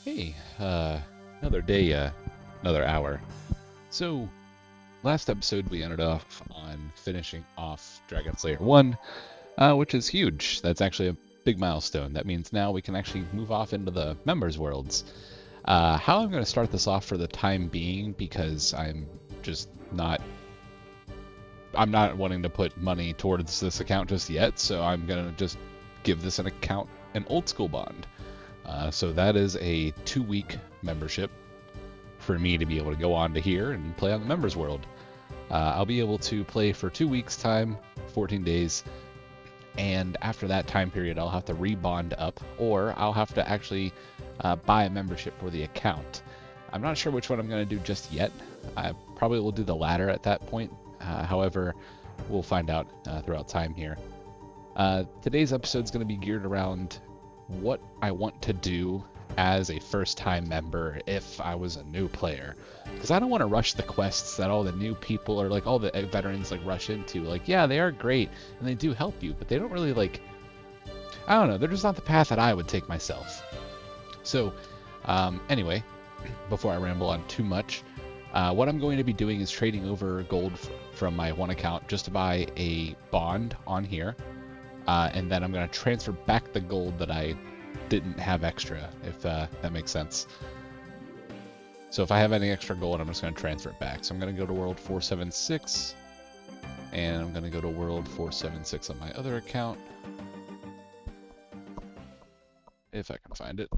Hey, another day, another hour. So, last episode we ended off on finishing off Dragon Slayer 1, which is huge. That's actually a big milestone. That means now we can actually move off into the members' worlds. How I'm going to start this off for the time being, because I'm not wanting to put money towards this account just yet, so I'm going to just give this an old school bond. So that is a 2-week membership for me to be able to go on to here and play on the members world. I'll be able to play for 2 weeks time, 14 days, and after that time period I'll have to rebond up, or I'll have to actually buy a membership for the account. I'm not sure which one I'm going to do just yet. I probably will do the latter at that point. However, we'll find out throughout time here. Today's episode is going to be geared around what I want to do as a first-time member if I was a new player, because I don't want to rush the quests that all the new people or like all the veterans like rush into. Like, yeah, they are great and they do help you, but they don't really like, I don't know, they're just not the path that I would take myself. So anyway, before I ramble on too much, what I'm going to be doing is trading over gold from my one account just to buy a bond on here. And then I'm going to transfer back the gold that I didn't have extra, if that makes sense. So if I have any extra gold, I'm just going to transfer it back. So I'm going to go to World 476, and I'm going to go to World 476 on my other account, if I can find it.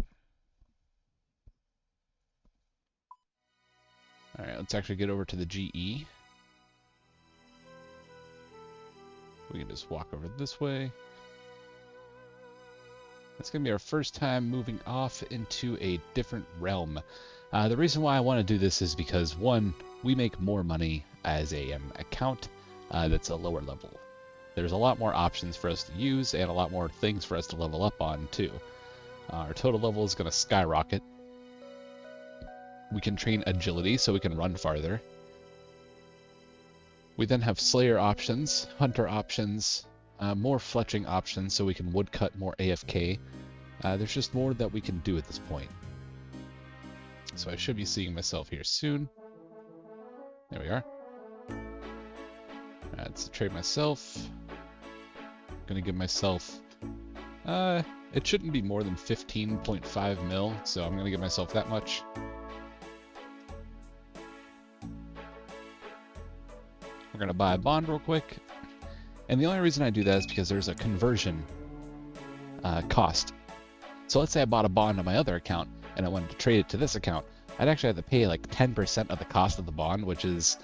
Alright, let's actually get over to the GE. We can just walk over this way. It's going to be our first time moving off into a different realm. The reason why I want to do this is because, one, we make more money as a account that's a lower level. There's a lot more options for us to use and a lot more things for us to level up on too. Our total level is going to skyrocket. We can train agility so we can run farther. We then have Slayer options, Hunter options, more fletching options so we can woodcut more AFK. There's just more that we can do at this point. So I should be seeing myself here soon. There we are. Let's trade myself. I'm gonna give myself, it shouldn't be more than 15.5 mil, so I'm gonna give myself that much. We're going to buy a bond real quick. And the only reason I do that is because there's a conversion cost. So let's say I bought a bond on my other account and I wanted to trade it to this account. I'd actually have to pay like 10% of the cost of the bond, which is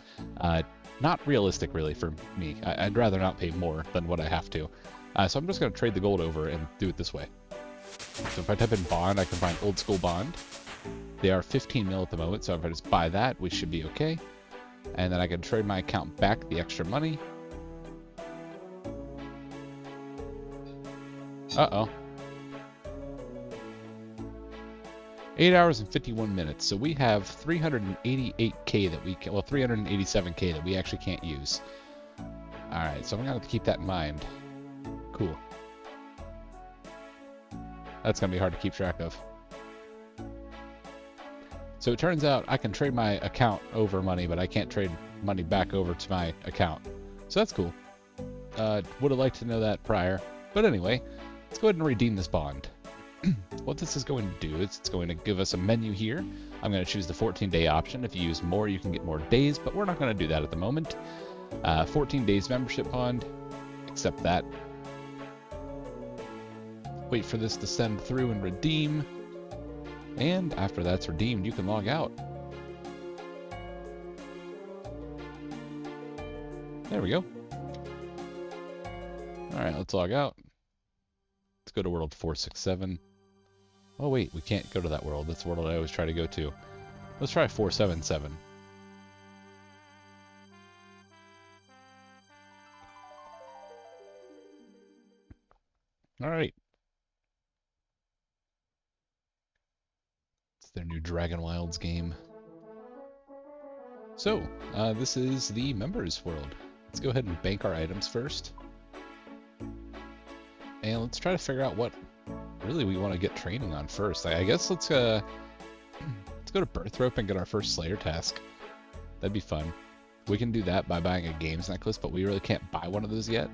not realistic really for me. I'd rather not pay more than what I have to. So I'm just going to trade the gold over and do it this way. So if I type in bond, I can find old school bond. They are 15 mil at the moment, so if I just buy that, we should be okay. And then I can trade my account back the extra money. Uh-oh. 8 hours and 51 minutes. So we have 388k that we can, well, 387k that we actually can't use. Alright, so I'm going to have to keep that in mind. Cool. That's going to be hard to keep track of. So it turns out I can trade my account over money, but I can't trade money back over to my account. So that's cool. Would have liked to know that prior. But anyway, let's go ahead and redeem this bond. What this is going to do is it's going to give us a menu here. I'm going to choose the 14-day option. If you use more, you can get more days, but we're not going to do that at the moment. 14 days membership bond. Accept that. Wait for this to send through and redeem. And after that's redeemed, you can log out. There we go. Alright, let's log out. Let's go to World 467. Oh wait, we can't go to that world. That's the world I always try to go to. Let's try 477. Alright. Their new Dragon Wilds game. So, this is the members world. Let's go ahead and bank our items first. And let's try to figure out what really we want to get training on first. I guess let's Let's go to Birth Rope and get our first Slayer task. That'd be fun. We can do that by buying a games necklace, but we really can't buy one of those yet.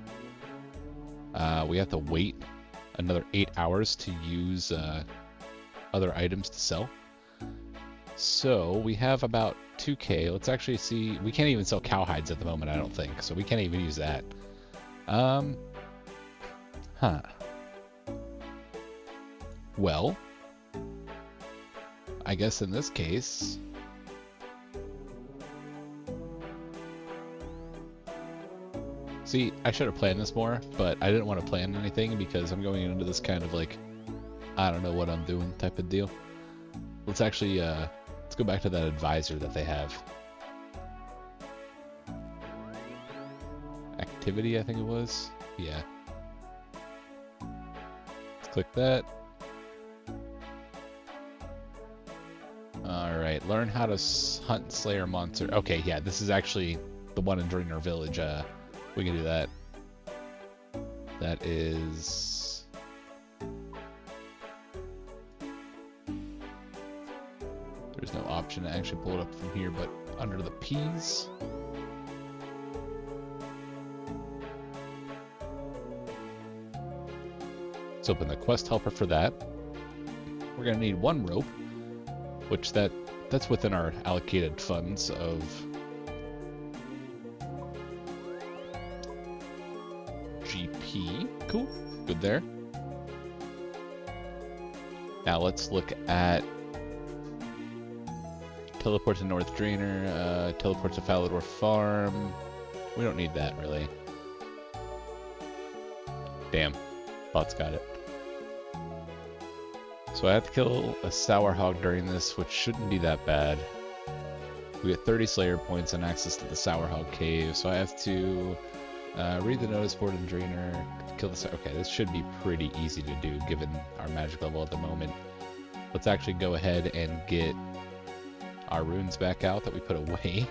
We have to wait another 8 hours to use other items to sell. So we have about 2K. Let's actually see. We can't even sell cowhides at the moment, I don't think. So we can't even use that. Well, I guess in this case, see, I should have planned this more, but I didn't want to plan anything because I'm going into this kind of like, I don't know what I'm doing type of deal. Let's actually, let's go back to that advisor that they have. Activity, I think it was. Yeah. Let's click that. Alright, learn how to hunt Slayer monster. Okay, yeah, this is actually the one in Drainer Village. We can do that. That is... There's no option to actually pull it up from here, but under the P's. Let's open the quest helper for that. We're going to need 1 rope, which that's within our allocated funds of GP. Cool. Good there. Now let's look at teleport to North Drainer, teleport to Falador Farm. We don't need that really. Damn. Bot's got it. So I have to kill a Sour Hog during this, which shouldn't be that bad. We get 30 Slayer points and access to the Sour Hog Cave, so I have to read the notice board and Drainer, kill the... Okay, this should be pretty easy to do given our magic level at the moment. Let's actually go ahead and get our runes back out that we put away.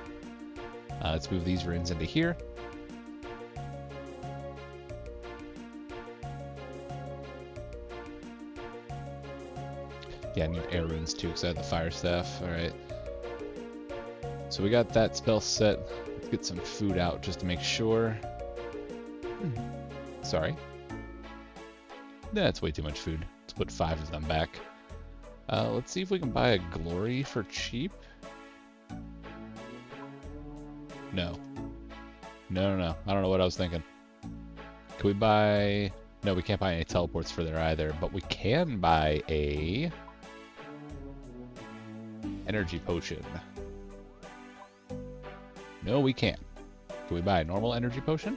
Let's move these runes into here. Yeah, I need air runes too because I have the fire staff. Alright. So we got that spell set. Let's get some food out just to make sure. Sorry. That's way too much food. Let's put 5 of them back. Let's see if we can buy a glory for cheap. No. No. I don't know what I was thinking. Can we buy... No, we can't buy any teleports for there either, but we can buy a... energy potion. No, we can't. Can we buy a normal energy potion?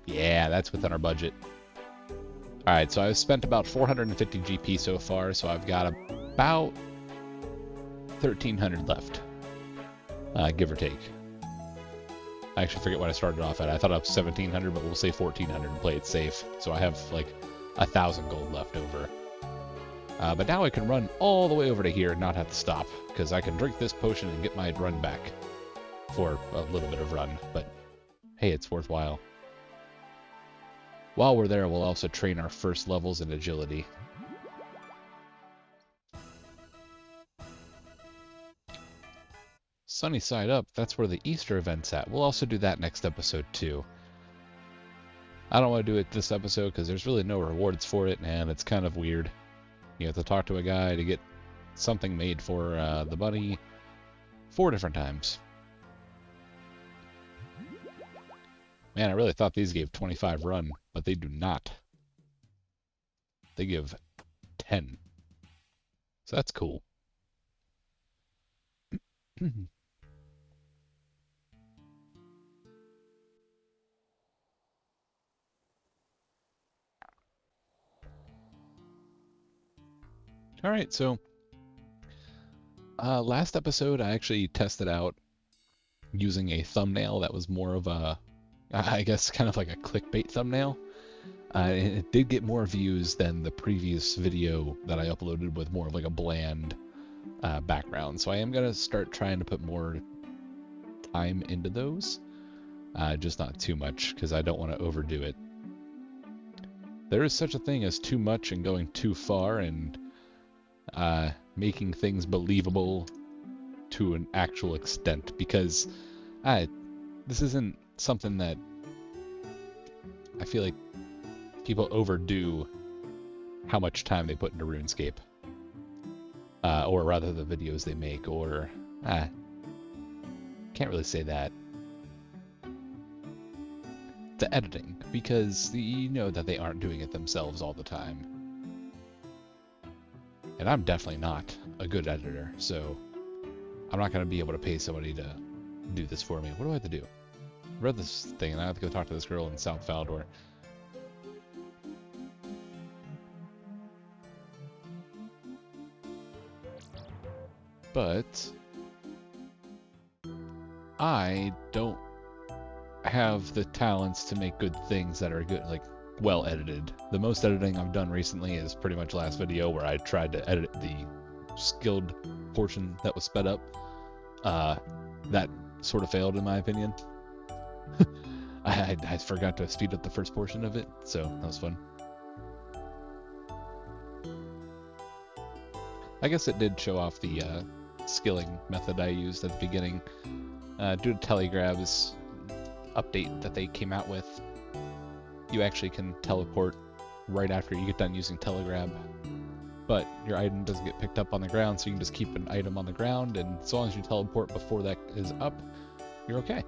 Yeah, that's within our budget. Alright, so I've spent about 450 GP so far, so I've got about 1,300 left. Give or take. I actually forget what I started off at. I thought I was 1,700, but we'll say 1,400 and play it safe. So I have like 1,000 gold left over. But now I can run all the way over to here and not have to stop, because I can drink this potion and get my run back for a little bit of run. But hey, it's worthwhile. While we're there, we'll also train our first levels in agility. Sunny side up, that's where the Easter event's at. We'll also do that next episode too. I don't want to do it this episode because there's really no rewards for it, and it's kind of weird. You have to talk to a guy to get something made for the bunny 4 different times. Man, I really thought these gave 25 run, but they do not. They give 10. So that's cool. Alright, so last episode I actually tested out using a thumbnail that was more of a, I guess, kind of like a clickbait thumbnail. It did get more views than the previous video that I uploaded with more of like a bland background. So I am going to start trying to put more time into those. Just not too much because I don't want to overdo it. there is such a thing as too much and going too far and making things believable to an actual extent, because this isn't something that I feel like people overdo how much time they put into RuneScape. Or rather the videos they make, or can't really say that. The editing, because you know that they aren't doing it themselves all the time. And I'm definitely not a good editor, so I'm not going to be able to pay somebody to do this for me. What do I have to do? I read this thing and I have to go talk to this girl in South Faldor. But I don't have the talents to make good things that are good, like well edited. The most editing I've done recently is pretty much last video where I tried to edit the skilled portion that was sped up. That sort of failed in my opinion. I forgot to speed up the first portion of it, so that was fun. I guess it did show off the skilling method I used at the beginning. Due to Telegrab's update that they came out with, you actually can teleport right after you get done using Telegrab, but your item doesn't get picked up on the ground, so you can just keep an item on the ground, and as long as you teleport before that is up, you're okay.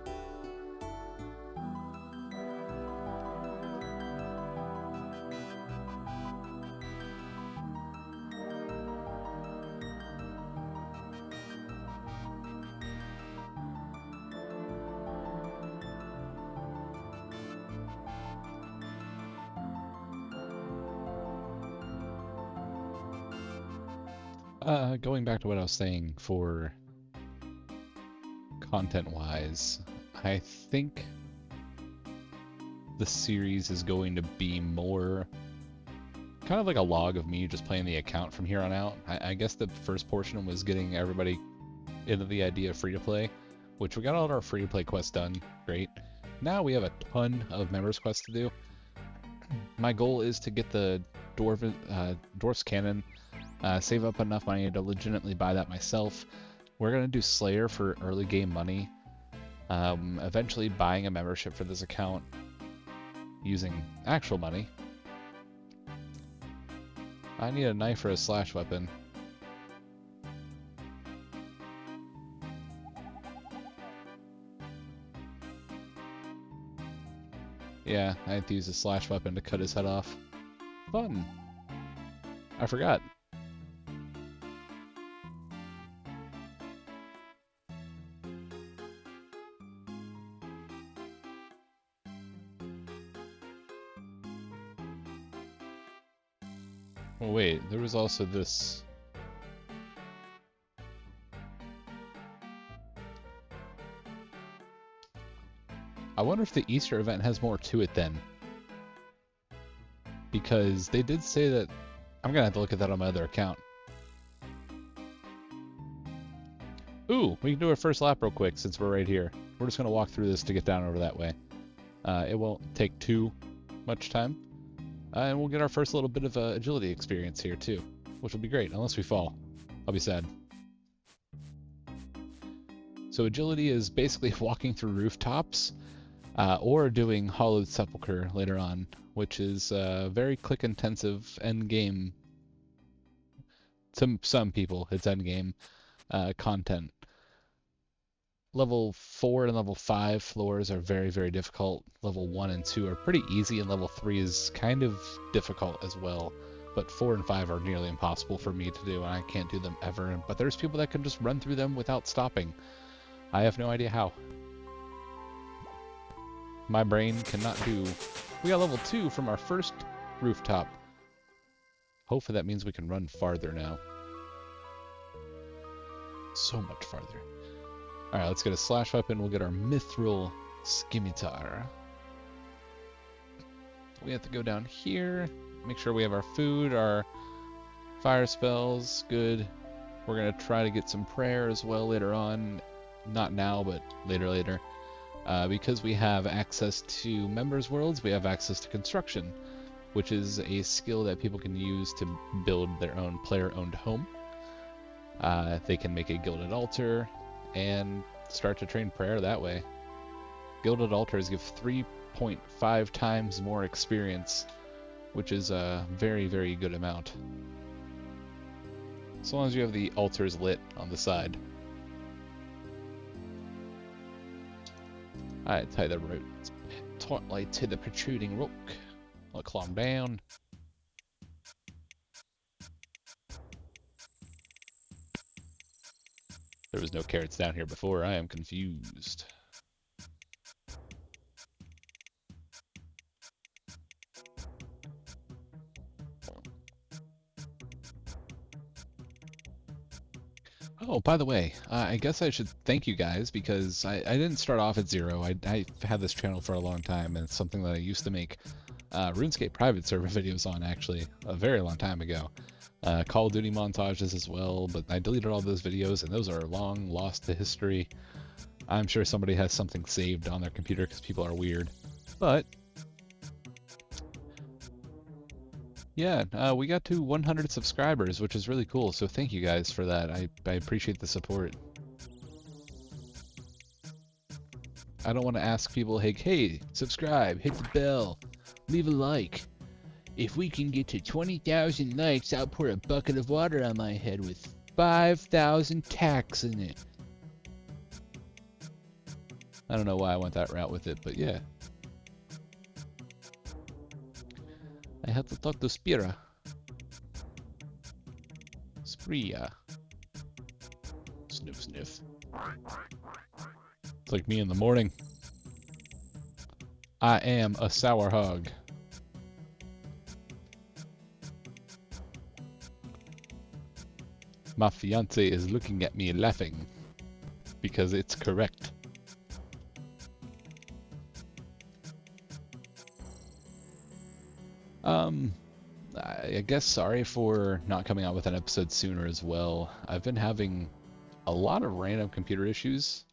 Going back to what I was saying for content-wise, I think the series is going to be more kind of like a log of me just playing the account from here on out. I guess the first portion was getting everybody into the idea of free-to-play, which we got all our free-to-play quests done. Great. Now we have a ton of members quests to do. My goal is to get the Dwarf's Cannon, save up enough money to legitimately buy that myself. We're going to do Slayer for early game money. Eventually buying a membership for this account using actual money. I need a knife or a slash weapon. Yeah, I have to use a slash weapon to cut his head off. Fun! I forgot. Oh wait, there was also this. I wonder if the Easter event has more to it then. Because they did say that. I'm gonna have to look at that on my other account. Ooh, we can do our first lap real quick since we're right here. We're just gonna walk through this to get down over that way. It won't take too much time. And we'll get our first little bit of agility experience here too, which will be great, unless we fall. I'll be sad. So agility is basically walking through rooftops, or doing Hollowed Sepulchre later on, which is very click-intensive end-game. Some people, it's end-game content. Level 4 and level 5 floors are very, very difficult. Level 1 and 2 are pretty easy, and level 3 is kind of difficult as well. But 4 and 5 are nearly impossible for me to do, and I can't do them ever. But there's people that can just run through them without stopping. I have no idea how. My brain cannot do... We got level 2 from our first rooftop. Hopefully that means we can run farther now. So much farther. Alright, let's get a slash weapon. We'll get our mithril scimitar. We have to go down here. Make sure we have our food, our fire spells. Good. We're going to try to get some prayer as well later on. Not now, but later. Because we have access to members worlds, we have access to construction. which is a skill that people can use to build their own player-owned home. They can make a gilded altar and start to train prayer that way. Gilded altars give 3.5 times more experience, which is a very, very good amount. As long as you have the altars lit on the side. I tie the rope tightly to the protruding rock. I'll climb down. There was no carrots down here before. I am confused. Oh, by the way, I guess I should thank you guys because I didn't start off at zero. I've had this channel for a long time, and it's something that I used to make RuneScape private server videos on, actually, a very long time ago. Call of Duty montages as well, but I deleted all those videos, and those are long lost to history. I'm sure somebody has something saved on their computer because people are weird. But yeah, we got to 100 subscribers, which is really cool, so thank you guys for that. I appreciate the support. I don't want to ask people, hey, subscribe, hit the bell, leave a like. If we can get to 20,000 likes, I'll pour a bucket of water on my head with 5,000 tacks in it. I don't know why I went that route with it, but yeah. I have to talk to Spira. Spria. Sniff, sniff. It's like me in the morning. I am a sour hog. My fiance is looking at me laughing because it's correct. I guess sorry for not coming out with an episode sooner as well. I've been having a lot of random computer issues,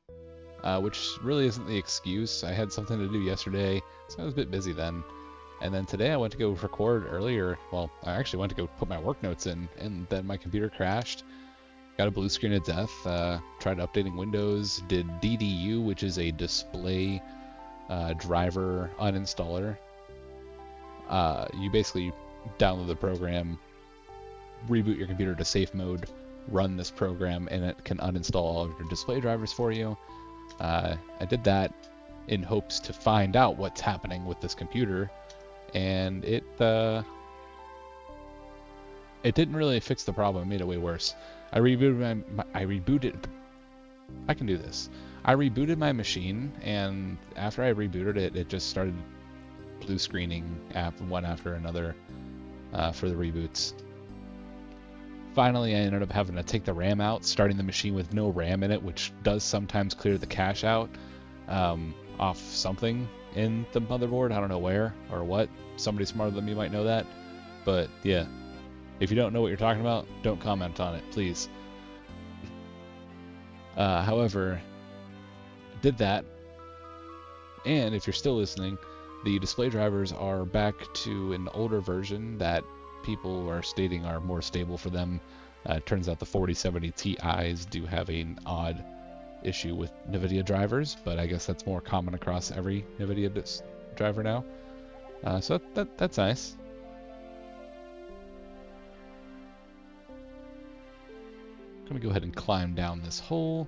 which really isn't the excuse. I had something to do yesterday, so I was a bit busy then. And then today I went to go record earlier. Well, I actually went to go put my work notes in, and then my computer crashed. Got a blue screen of death. Tried updating Windows. Did DDU, which is a display driver uninstaller. You basically download the program, reboot your computer to safe mode, run this program, and it can uninstall all of your display drivers for you. I did that in hopes to find out what's happening with this computer, and it didn't really fix the problem. It made it way worse. I rebooted my machine, and after I rebooted it, it just started blue screening one after another for the reboots. Finally, I ended up having to take the RAM out, starting the machine with no RAM in it, which does sometimes clear the cache out off something in the motherboard. I don't know where or what. Somebody smarter than me might know that. But yeah, if you don't know what you're talking about, don't comment on it, please. However, did that, and if you're still listening, the display drivers are back to an older version that people are stating are more stable for them. It turns out the 4070 Ti's do have an odd issue with NVIDIA drivers, but I guess that's more common across every NVIDIA driver now. So that's nice. I'm gonna go ahead and climb down this hole.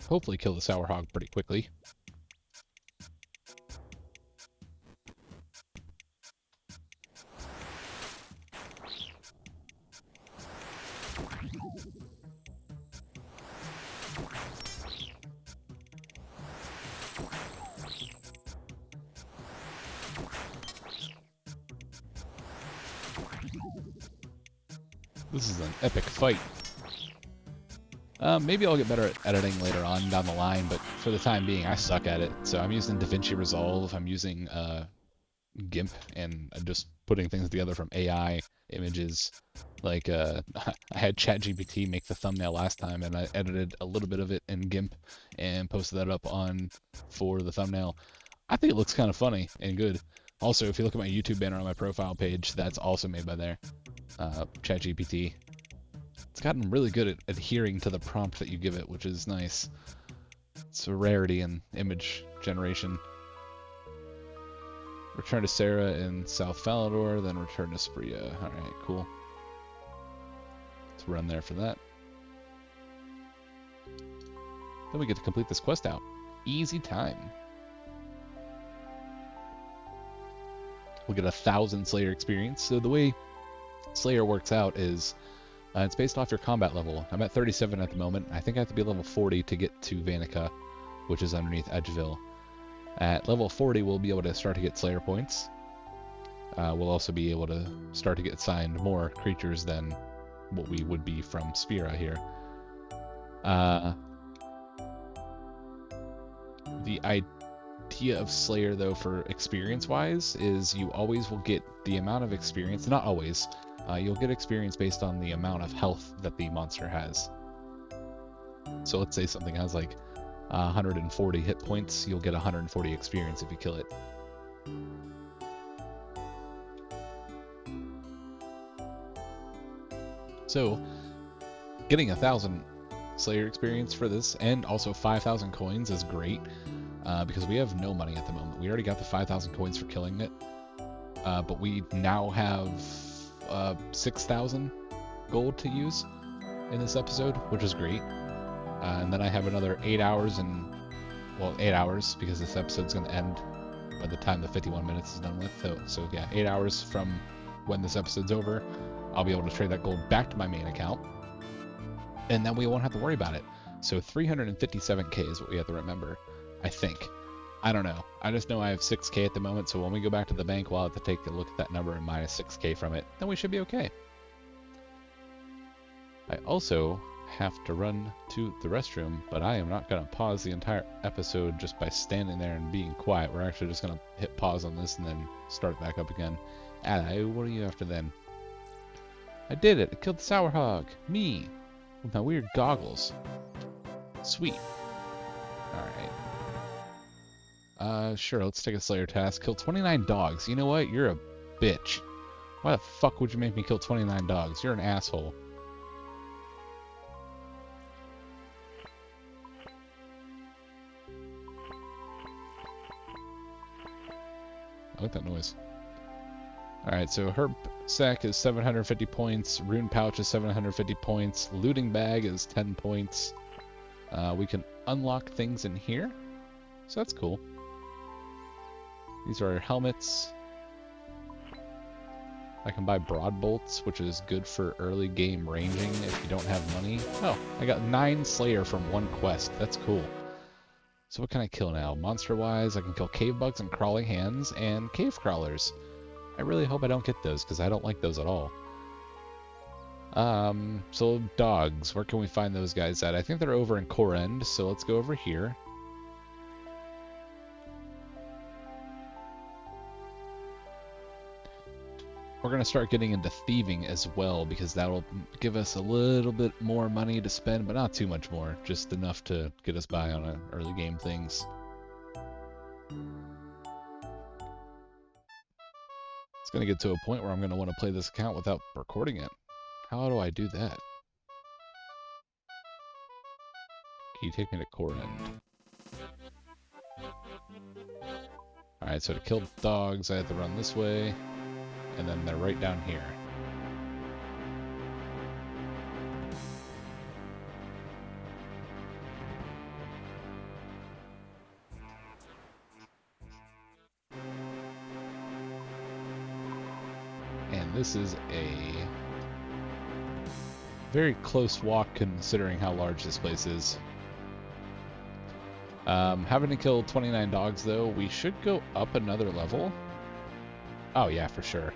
Hopefully kill the sour hog pretty quickly. This is an epic fight. Maybe I'll get better at editing later on down the line, but for the time being, I suck at it. So I'm using DaVinci Resolve. I'm using GIMP and just putting things together from AI images. Like I had ChatGPT make the thumbnail last time, and I edited a little bit of it in GIMP and posted that up on for the thumbnail. I think it looks kind of funny and good. Also, if you look at my YouTube banner on my profile page, that's also made by there. ChatGPT. It's gotten really good at adhering to the prompt that you give it, which is nice. It's a rarity in image generation. Return to Sarah in South Falador, then return to Spria. Alright, cool. Let's run there for that. Then we get to complete this quest out. Easy time. We'll get 1,000 Slayer experience. So the way Slayer works out is it's based off your combat level. I'm at 37 at the moment. I think I have to be level 40 to get to Vanica, which is underneath Edgeville. At level 40, we'll be able to start to get Slayer points. We'll also be able to start to get assigned more creatures than what we would be from Spira here. The idea of Slayer, though, for experience-wise, is you always will get the amount of experience. Not always. You'll get experience based on the amount of health that the monster has. So let's say something has like 140 hit points, you'll get 140 experience if you kill it. So, getting 1,000 Slayer experience for this, and also 5,000 coins is great, because we have no money at the moment. We already got the 5,000 coins for killing it, but we now have 6,000 gold to use in this episode, which is great. And then I have another 8 hours and, well, 8 hours because this episode's going to end by the time the 51 minutes is done with. So yeah, 8 hours from when this episode's over, I'll be able to trade that gold back to my main account. And then we won't have to worry about it. So 357k is what we have to remember, I think. I don't know. I just know I have 6k at the moment, so when we go back to the bank, we'll have to take a look at that number and minus 6k from it. Then we should be okay. I also have to run to the restroom, but I am not going to pause the entire episode just by standing there and being quiet. We're actually just going to hit pause on this and then start back up again. What are you after then? I did it! I killed the Sour Hog! Me! With my weird goggles. Sweet. Alright. Sure, let's take a Slayer task. Kill 29 dogs. You know what? You're a bitch. Why the fuck would you make me kill 29 dogs? You're an asshole. I like that noise. Alright, so Herb Sack is 750 points, Rune Pouch is 750 points, Looting Bag is 10 points. We can unlock things in here, so that's cool. These are our helmets. I can buy Broad Bolts, which is good for early game ranging if you don't have money. Oh, I got 9 Slayer from one quest. That's cool. So what can I kill now? Monster-wise, I can kill cave bugs and crawling hands and cave crawlers. I really hope I don't get those, because I don't like those at all. So dogs, where can we find those guys at? I think they're over in Korend, so let's go over here. We're going to start getting into thieving as well, because that'll give us a little bit more money to spend, but not too much more. Just enough to get us by on early game things. It's going to get to a point where I'm going to want to play this account without recording it. How do I do that? Can you take me to Korend? Alright, so to kill dogs, I have to run this way. And then they're right down here. And this is a very close walk considering how large this place is. Having to kill 29 dogs though, we should go up another level. Oh yeah, for sure.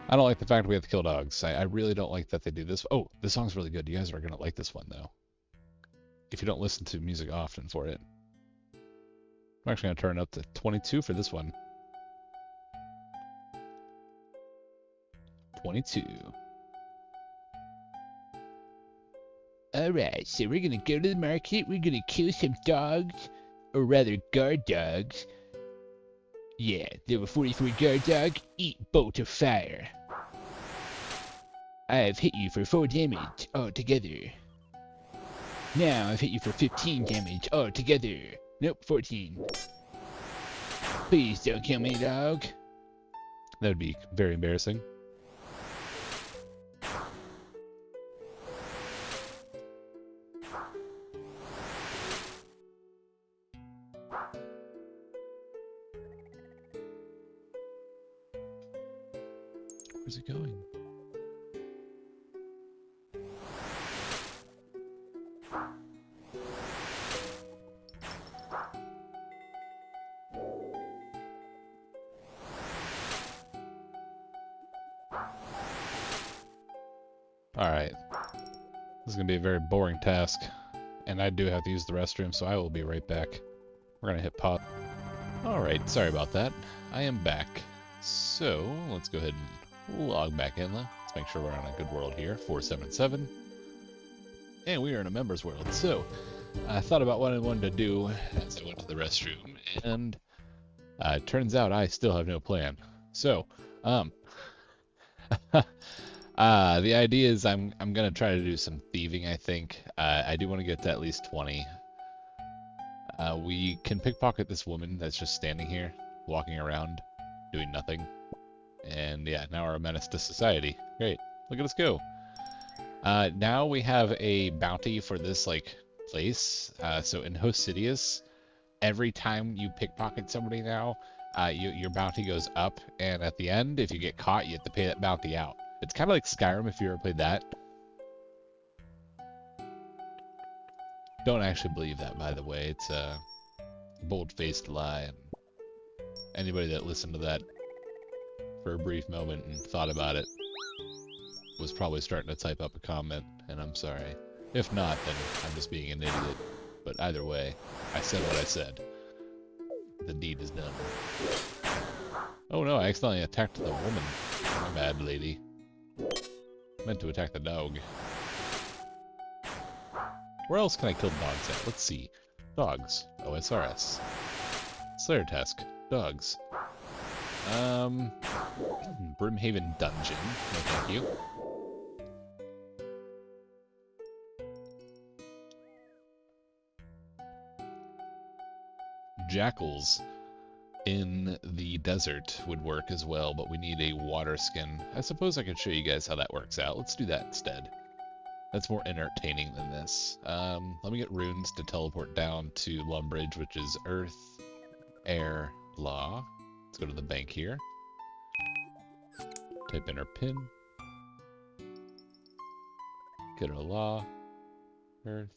I don't like the fact we have to kill dogs. I really don't like that they do this. Oh, this song's really good. You guys are going to like this one, though. If you don't listen to music often for it. I'm actually going to turn it up to 22 for this one. 22. Alright, so we're gonna go to the market, we're gonna kill some dogs, or rather guard dogs. Yeah, level 44 guard dog, eat bolt of fire. I've hit you for 4 damage altogether. Now I've hit you for 15 damage altogether. Nope, 14. Please don't kill me, dog. That would be very embarrassing. Where's it going? Alright. This is going to be a very boring task. And I do have to use the restroom, so I will be right back. We're going to hit pause. Alright, sorry about that. I am back. So, let's go ahead and log back in. Let's make sure we're on a good world here. 477. And we are in a members world. So, I thought about what I wanted to do as I went to the restroom. And it turns out I still have no plan. So, the idea is I'm gonna try to do some thieving, I think. I do want to get to at least 20. We can pickpocket this woman that's just standing here, walking around, doing nothing. And yeah, now we're a menace to society. Great. Look at us go. Now we have a bounty for this, like, place. So in Host Sidious, every time you pickpocket somebody now, your bounty goes up, and at the end, if you get caught, you have to pay that bounty out. It's kind of like Skyrim if you ever played that. Don't actually believe that, by the way. It's a bold-faced lie, and anybody that listened to that for a brief moment and thought about it was probably starting to type up a comment, and I'm sorry. If not, then I'm just being an idiot. But either way, I said what I said. The deed is done. Oh no, I accidentally attacked the woman. My bad, lady. Meant to attack the dog. Where else can I kill dogs at? Let's see. Dogs. OSRS. Slayer task. Dogs. Brimhaven Dungeon. No thank you. Jackals in the desert would work as well, but we need a water skin. I suppose I could show you guys how that works out. Let's do that instead. That's more entertaining than this. Let me get runes to teleport down to Lumbridge, which is Earth, Air, Law. Let's go to the bank here. Type in our PIN. Go to Law, Earth.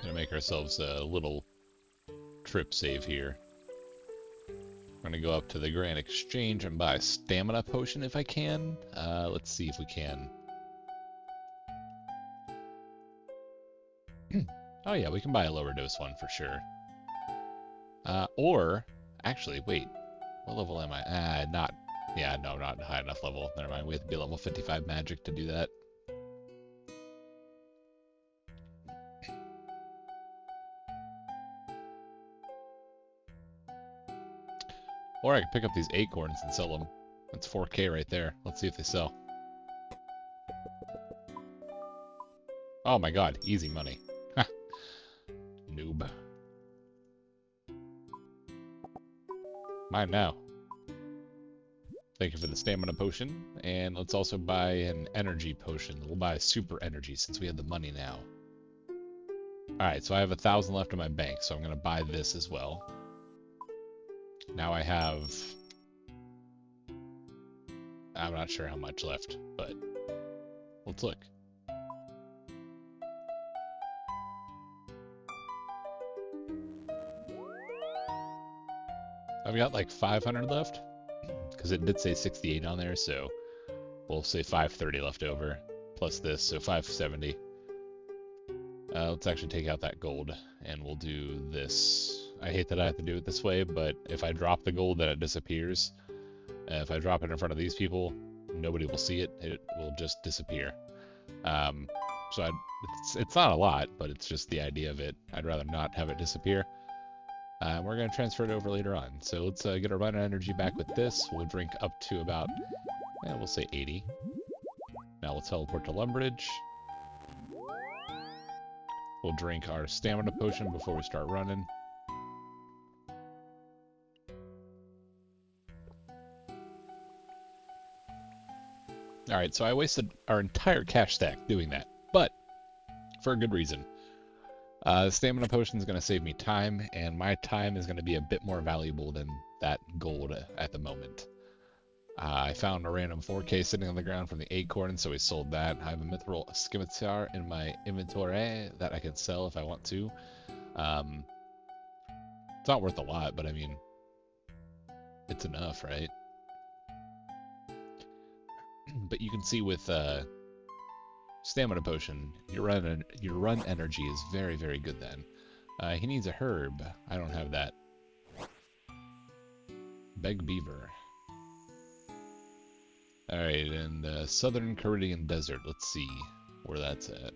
Gonna make ourselves a little trip save here. We're gonna go up to the Grand Exchange and buy a stamina potion if I can. Let's see if we can. Oh yeah, we can buy a lower dose one for sure. Or, actually, wait. What level am I? Not high enough level. Never mind, we have to be level 55 magic to do that. Or I can pick up these acorns and sell them. That's 4K right there. Let's see if they sell. Oh my god, easy money. Noob. Mine now. Thank you for the stamina potion. And let's also buy an energy potion. We'll buy a super energy since we have the money now. Alright, so I have 1,000 left in my bank, so I'm going to buy this as well. Now I have... I'm not sure how much left, but let's look. I've got like 500 left, because it did say 68 on there, so we'll say 530 left over, plus this, so 570. Let's actually take out that gold, and we'll do this. I hate that I have to do it this way, but if I drop the gold, then it disappears. If I drop it in front of these people, nobody will see it. It will just disappear. So it's not a lot, but it's just the idea of it. I'd rather not have it disappear. We're going to transfer it over later on. So let's get our run energy back with this. We'll drink up to about, we'll say 80. Now we'll teleport to Lumbridge. We'll drink our stamina potion before we start running. Alright, so I wasted our entire cash stack doing that, but for a good reason. The stamina potion is going to save me time, and my time is going to be a bit more valuable than that gold at the moment. I found a random 4K sitting on the ground from the acorn, so we sold that. I have a mithril scimitar in my inventory that I can sell if I want to. It's not worth a lot, but I mean, it's enough, right? But you can see with stamina potion, your run energy is very, very good then. He needs a herb. I don't have that. Beg beaver. Alright, and Southern Caridian Desert. Let's see where that's at.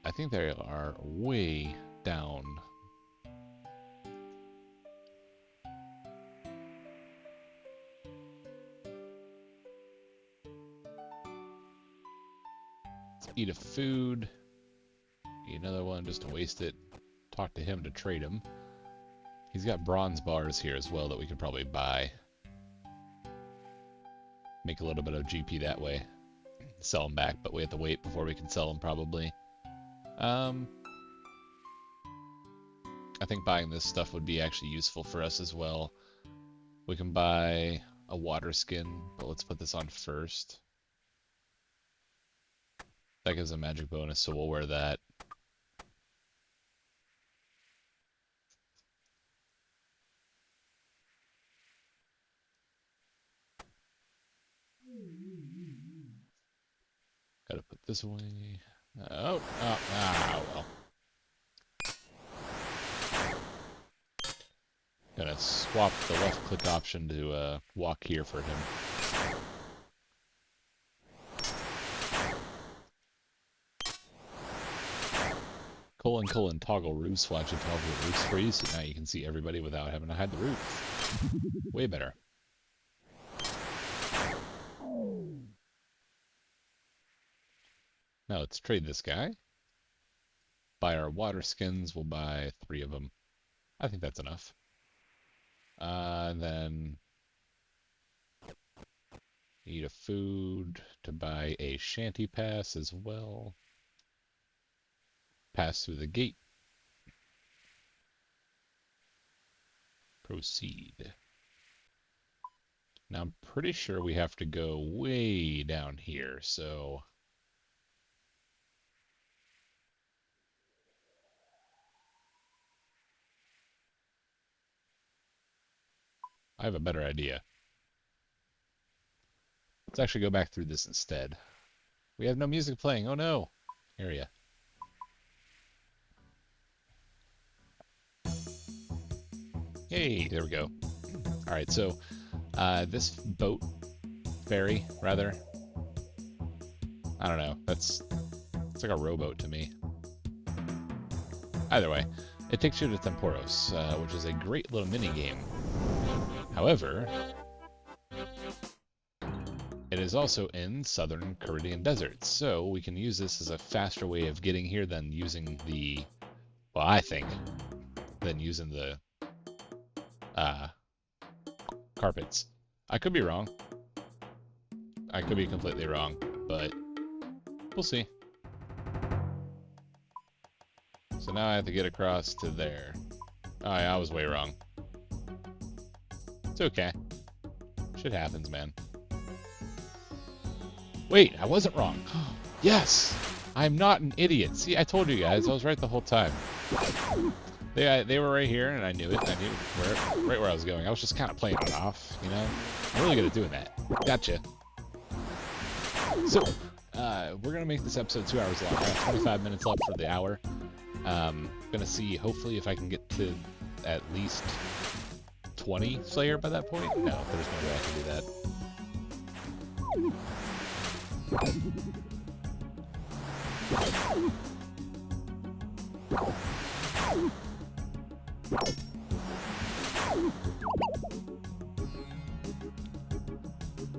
I think they are way down. Let's eat a food. Eat another one just to waste it. Talk to him to trade him. He's got bronze bars here as well that we could probably buy. Make a little bit of GP that way. Sell them back, but we have to wait before we can sell them probably. I think buying this stuff would be actually useful for us as well. We can buy a water skin, but let's put this on first. That gives a magic bonus, so we'll wear that. Gotta put this away. Well. Gonna swap the left click option to walk here for him. : toggle roofs, flash and toggle roofs free, so now you can see everybody without having to hide the roof. Way better. Now let's trade this guy. Buy our water skins, we'll buy 3 of them. I think that's enough. And then eat a food to buy a shanty pass as well. Pass through the gate. Proceed. Now I'm pretty sure we have to go way down here, so I have a better idea. Let's actually go back through this instead. We have no music playing. Oh no! Area. Yay! There we go. Alright, so this boat, ferry, rather. I don't know. It's like a rowboat to me. Either way, it takes you to Temporos, which is a great little mini game. However, it is also in Southern Caridian Desert, so we can use this as a faster way of getting here than using the, well, I think, than using the carpets. I could be wrong. I could be completely wrong, but we'll see. So now I have to get across to there. Oh yeah, I was way wrong. It's okay. Shit happens, man. Wait, I wasn't wrong. Yes! I'm not an idiot. See, I told you guys, I was right the whole time. They were right here, and I knew it. I knew right where I was going. I was just kind of playing it off, you know? I'm really good at doing that. Gotcha. So, we're going to make this episode 2 hours long. I have 25 minutes left for the hour. Gonna see, hopefully, if I can get to at least 20 Slayer by that point. No, there's no way I can do that.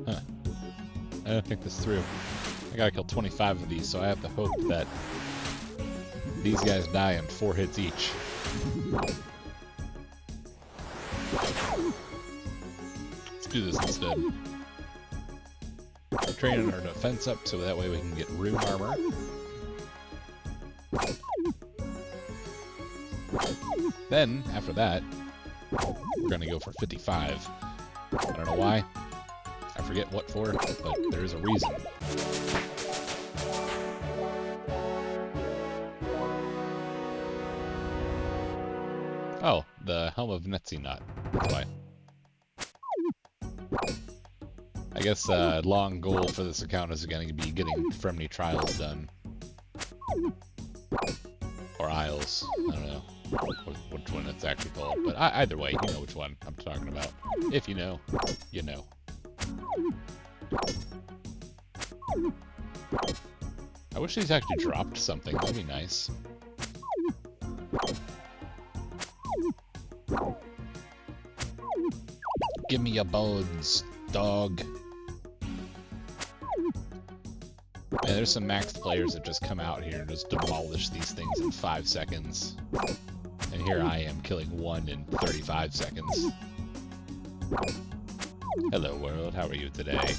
Huh. I don't think this through. I gotta kill 25 of these, so I have to hope that these guys die in 4 hits each. Let's do this instead. We're training our defense up so that way we can get rune armor. Then, after that, we're gonna go for 55. I don't know why. I forget what for, but there is a reason. Oh, the Helm of Netzinot. That's why. I guess long goal for this account is going to be getting Fremni Trials done. Or Isles. I don't know which one it's actually called. But either way, you know which one I'm talking about. If you know, you know. I wish these actually dropped something. That'd be nice. Give me your bones, dog. Man, there's some max players that just come out here and just demolish these things in 5 seconds. And here I am killing one in 35 seconds. Hello world, how are you today?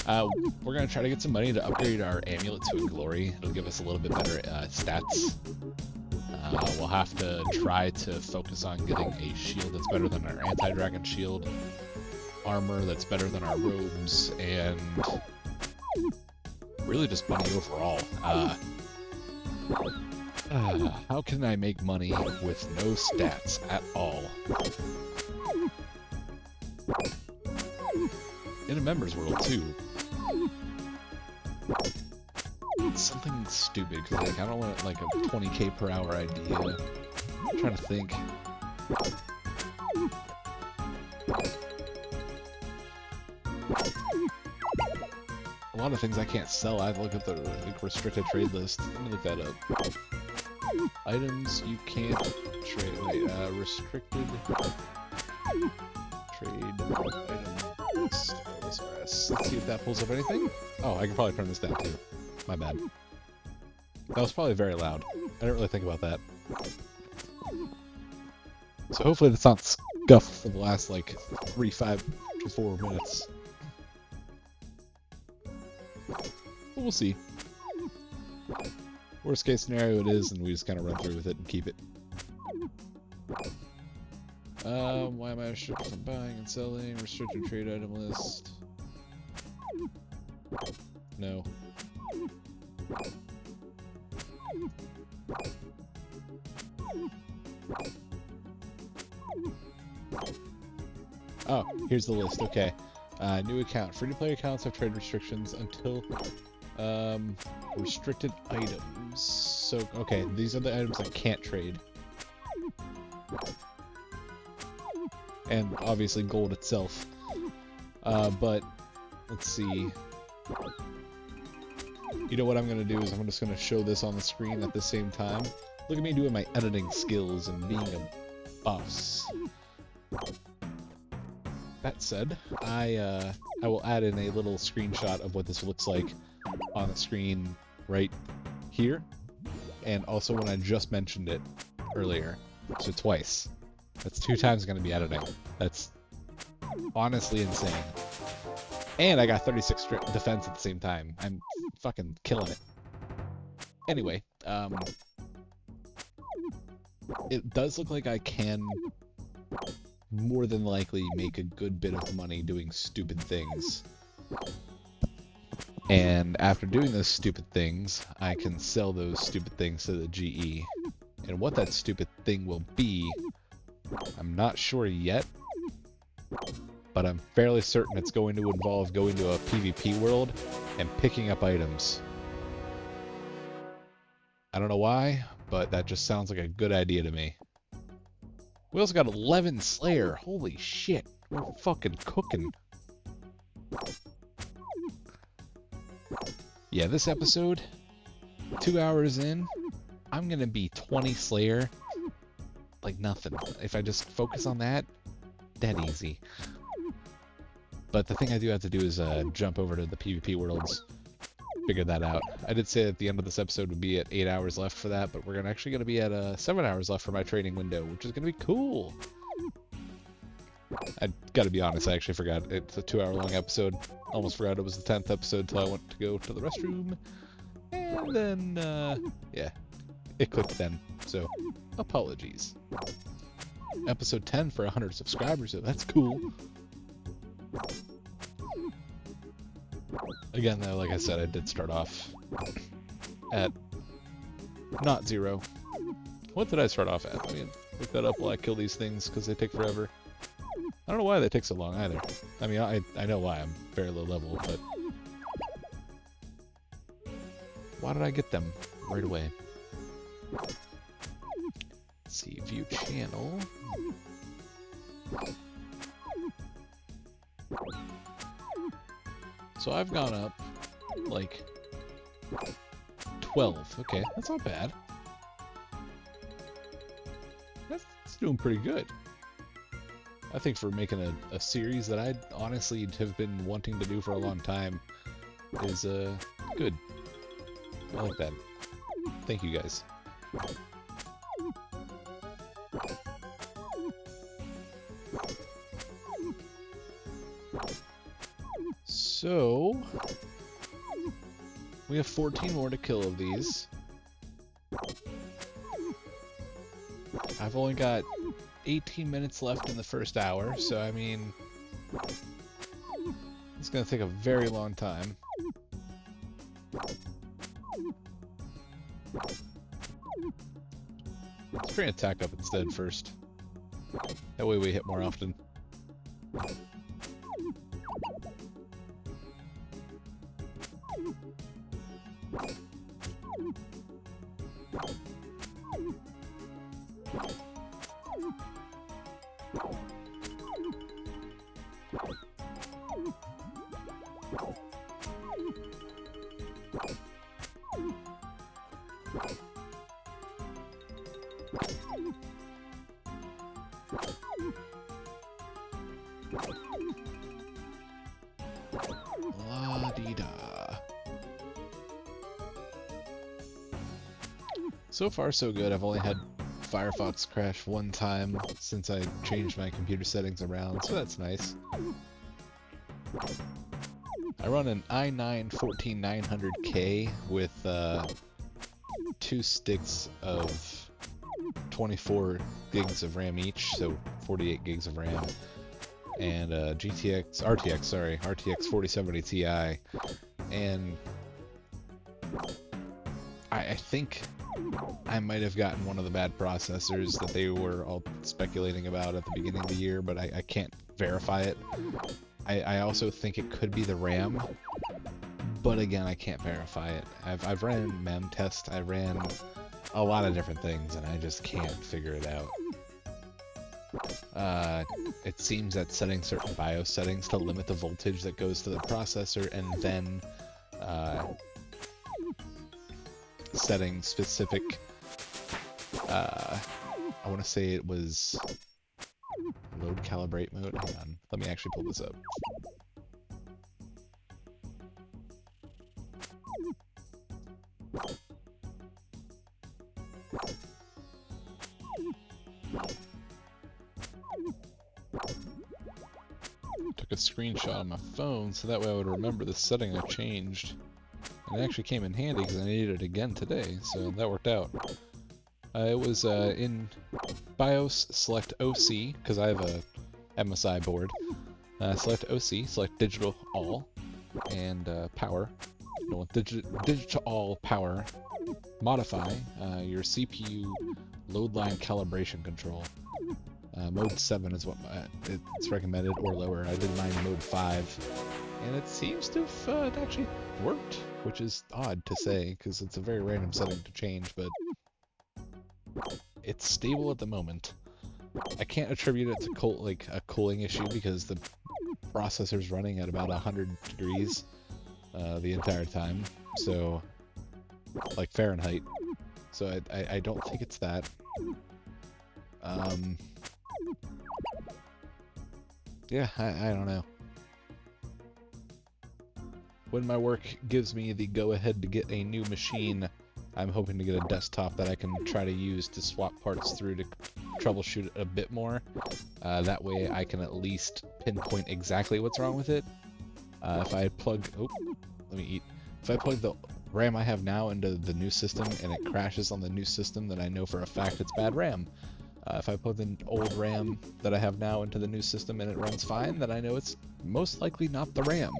We're going to try to get some money to upgrade our amulet to a glory. It'll give us a little bit better stats. We'll have to try to focus on getting a shield that's better than our anti-dragon shield, armor that's better than our robes, and really just money overall. How can I make money with no stats at all? In a members world too. Something stupid, because like, I don't want like a 20k per hour idea. I'm trying to think. A lot of things I can't sell. I have to look at the restricted trade list. Let me look that up. Items you can't trade. Wait, restricted trade item list. OSRS. Let's see if that pulls up anything. Oh, I can probably turn this down too. My bad. That was probably very loud. I didn't really think about that. So hopefully that's not scuffed for the last like 5 to 4 minutes. But we'll see. Worst case scenario it is, and we just kind of run through with it and keep it. Why am I restricted from buying and selling? Restricted trade item list. No. Oh, here's the list. Okay. New account. Free-to-play accounts have trade restrictions until restricted items. So, okay, these are the items I can't trade. And obviously gold itself. But let's see. You know what I'm going to do is I'm just going to show this on the screen at the same time. Look at me doing my editing skills and being a boss. That said, I will add in a little screenshot of what this looks like on the screen right here. And also when I just mentioned it earlier. So twice. That's 2 times going to be editing. That's honestly insane. And I got 36 defense at the same time. I'm fucking killing it. Anyway, it does look like I can more than likely make a good bit of money doing stupid things. And after doing those stupid things, I can sell those stupid things to the GE. And what that stupid thing will be, I'm not sure yet, but I'm fairly certain it's going to involve going to a PvP world and picking up items. I don't know why, but that just sounds like a good idea to me. We also got 11 Slayer. Holy shit. We're fucking cooking. Yeah, this episode, 2 hours in, I'm gonna be 20 Slayer like nothing. If I just focus on that, dead easy. But the thing I do have to do is jump over to the PvP worlds, figure that out. I did say at the end of this episode would be at 8 hours left for that, but we're actually going to be at 7 hours left for my training window, which is going to be cool. I gotta be honest, I actually forgot. It's a 2-hour long episode. Almost forgot it was the 10th episode until I went to go to the restroom. And then, yeah, it clicked then. So, apologies. Episode 10 for 100 subscribers, so that's cool. Again, though, like I said, I did start off at not 0. What did I start off at? I mean, look that up while I kill these things because they take forever. I don't know why they take so long either. I mean, I know why. I'm very low level, but why did I get them right away? Let's see, view channel. So I've gone up like 12. Okay, that's not bad. That's doing pretty good. I think for making a series that I honestly have been wanting to do for a long time is good. I like that. Thank you guys. So we have 14 more to kill of these. I've only got 18 minutes left in the first hour, so I mean, it's gonna take a very long time. Let's bring attack up instead first. That way we hit more often. La-dee-da. So far, so good. I've only had Firefox crash one time since I changed my computer settings around, so that's nice. I run an i9-14900K with 2 sticks of 24 gigs of RAM each, so 48 gigs of RAM, and RTX 4070 Ti, and I think I might have gotten one of the bad processors that they were all speculating about at the beginning of the year, but I can't verify it. I also think it could be the RAM, but again, I can't verify it. I've ran mem test, I ran a lot of different things, and I just can't figure it out. It seems that setting certain BIOS settings to limit the voltage that goes to the processor, and then setting specific, I want to say it was load calibrate mode. Hang on, let me actually pull this up. Took a screenshot on my phone so that way I would remember the setting I changed. And it actually came in handy because I needed it again today, so that worked out. It was in BIOS, select OC, because I have a MSI board. Select OC, select digital all, and power. no, digital power, modify your CPU load line calibration control. Mode 7 is what it's recommended, or lower. I did mine mode 5, and it seems to have it actually worked, which is odd to say, because it's a very random setting to change, but it's stable at the moment. I can't attribute it to like a cooling issue, because the processor's running at about 100 degrees the entire time, so, like Fahrenheit, so I don't think it's that. Yeah, I don't know. When my work gives me the go-ahead to get a new machine, I'm hoping to get a desktop that I can try to use to swap parts through to troubleshoot it a bit more. That way I can at least pinpoint exactly what's wrong with it. If I plug... Oh, let me eat. If I plug the RAM I have now into the new system and it crashes on the new system, then I know for a fact it's bad RAM. If I plug the old RAM that I have now into the new system and it runs fine, then I know it's most likely not the RAM.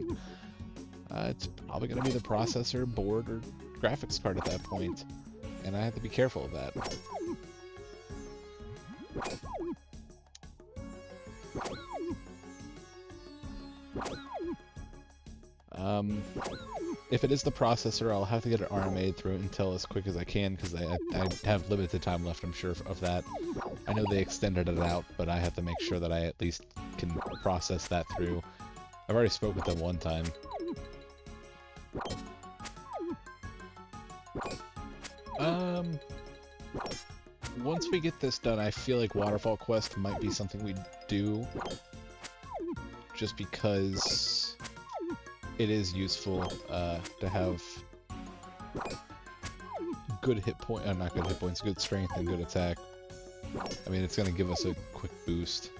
It's probably going to be the processor, board, or graphics card at that point, and I have to be careful of that. If it is the processor, I'll have to get an RMA through Intel as quick as I can, because I have limited time left, I'm sure, of that. I know they extended it out, but I have to make sure that I at least can process that through. I've already spoke with them one time. Once we get this done, I feel like Waterfall Quest might be something we do, just because it is useful to have good hit point, not good hit points, good strength and good attack. I mean, it's going to give us a quick boost.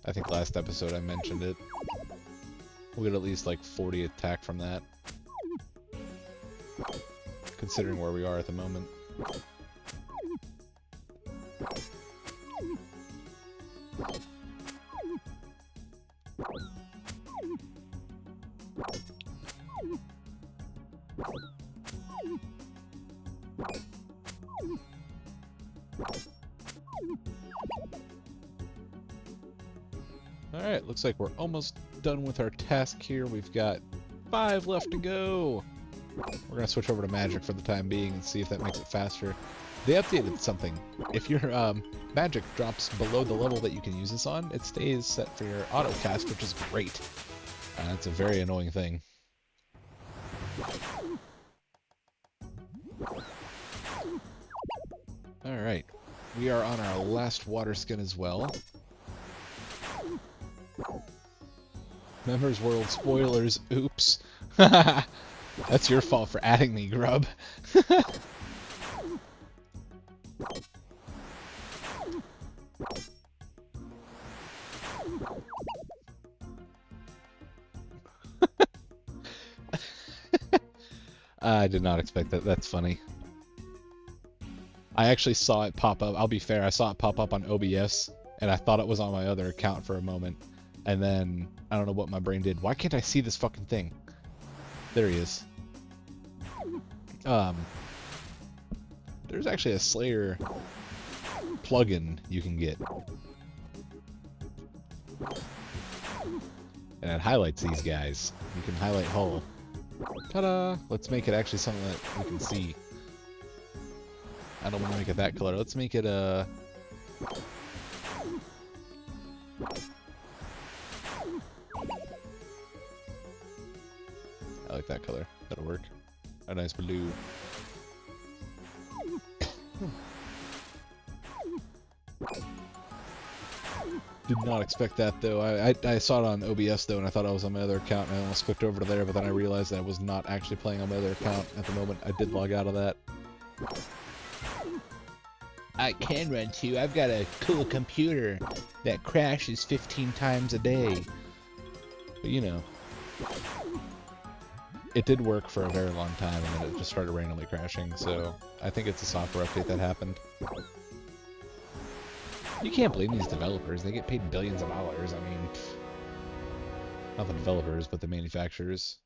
I think last episode I mentioned it. We'll get at least like 40 attack from that, considering where we are at the moment. Alright, looks like we're almost done with our task here. We've got 5 left to go. We're going to switch over to magic for the time being and see if that makes it faster. They updated something. If your magic drops below the level that you can use this on, it stays set for your auto cast, which is great. It's a very annoying thing. Alright, we are on our last water skin as well. Members World spoilers, oops. That's your fault for adding me, grub. I did not expect that. That's funny. I actually saw it pop up. I'll be fair, I saw it pop up on OBS, and I thought it was on my other account for a moment. And then, I don't know what my brain did. Why can't I see this fucking thing? There he is. There's actually a Slayer plugin you can get. And it highlights these guys. You can highlight Hull. Ta-da! Let's make it actually something that we can see. I don't want to make it that color. Let's make it I like that color. That'll work. A nice blue. Did not expect that though. I saw it on OBS though, and I thought I was on my other account, and I almost clicked over to there, but then I realized that I was not actually playing on my other account at the moment. I did log out of that. I can run too. I've got a cool computer that crashes 15 times a day. But you know, it did work for a very long time, and then it just started randomly crashing, so I think it's a software update that happened. You can't blame these developers. They get paid billions of dollars. I mean, not the developers, but the manufacturers.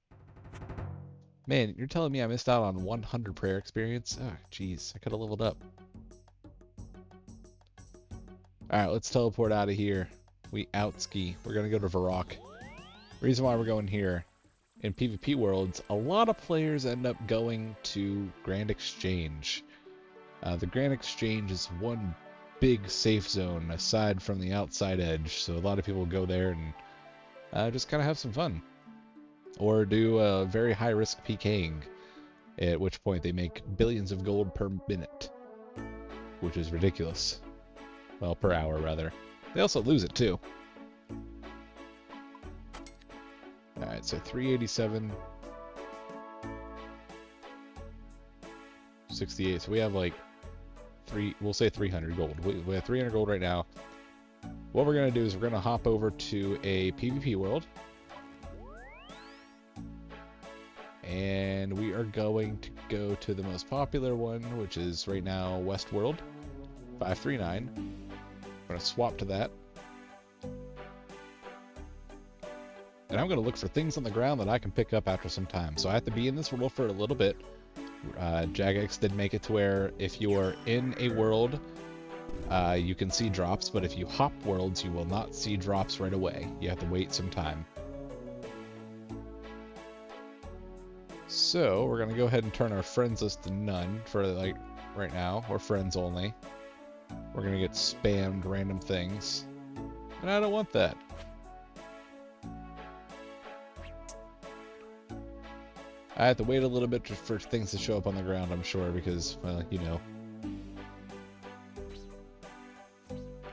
Man, you're telling me I missed out on 100 prayer experience? Ah, jeez, I could have leveled up. Alright, let's teleport out of here. We outski. We're gonna go to Varrock. Reason why we're going here, in PvP worlds, a lot of players end up going to Grand Exchange. The Grand Exchange is one big safe zone aside from the outside edge, so a lot of people go there and just kind of have some fun. Or do a very high-risk PKing, at which point they make billions of gold per minute, which is ridiculous. Well, per hour, rather. They also lose it, too. Alright, so 387. 68, so we have like we'll say 300 gold. We have 300 gold right now. What we're going to do is we're going to hop over to a PvP world. And we are going to go to the most popular one, which is right now West World 539. I'm going to swap to that. And I'm going to look for things on the ground that I can pick up after some time. So I have to be in this world for a little bit. Jagex did make it to where if you're in a world, you can see drops, but if you hop worlds, you will not see drops right away. You have to wait some time. So we're gonna go ahead and turn our friends list to none for like right now, or friends only. We're gonna get spammed random things, and I don't want that. I have to wait a little bit for things to show up on the ground, I'm sure, because, well, you know.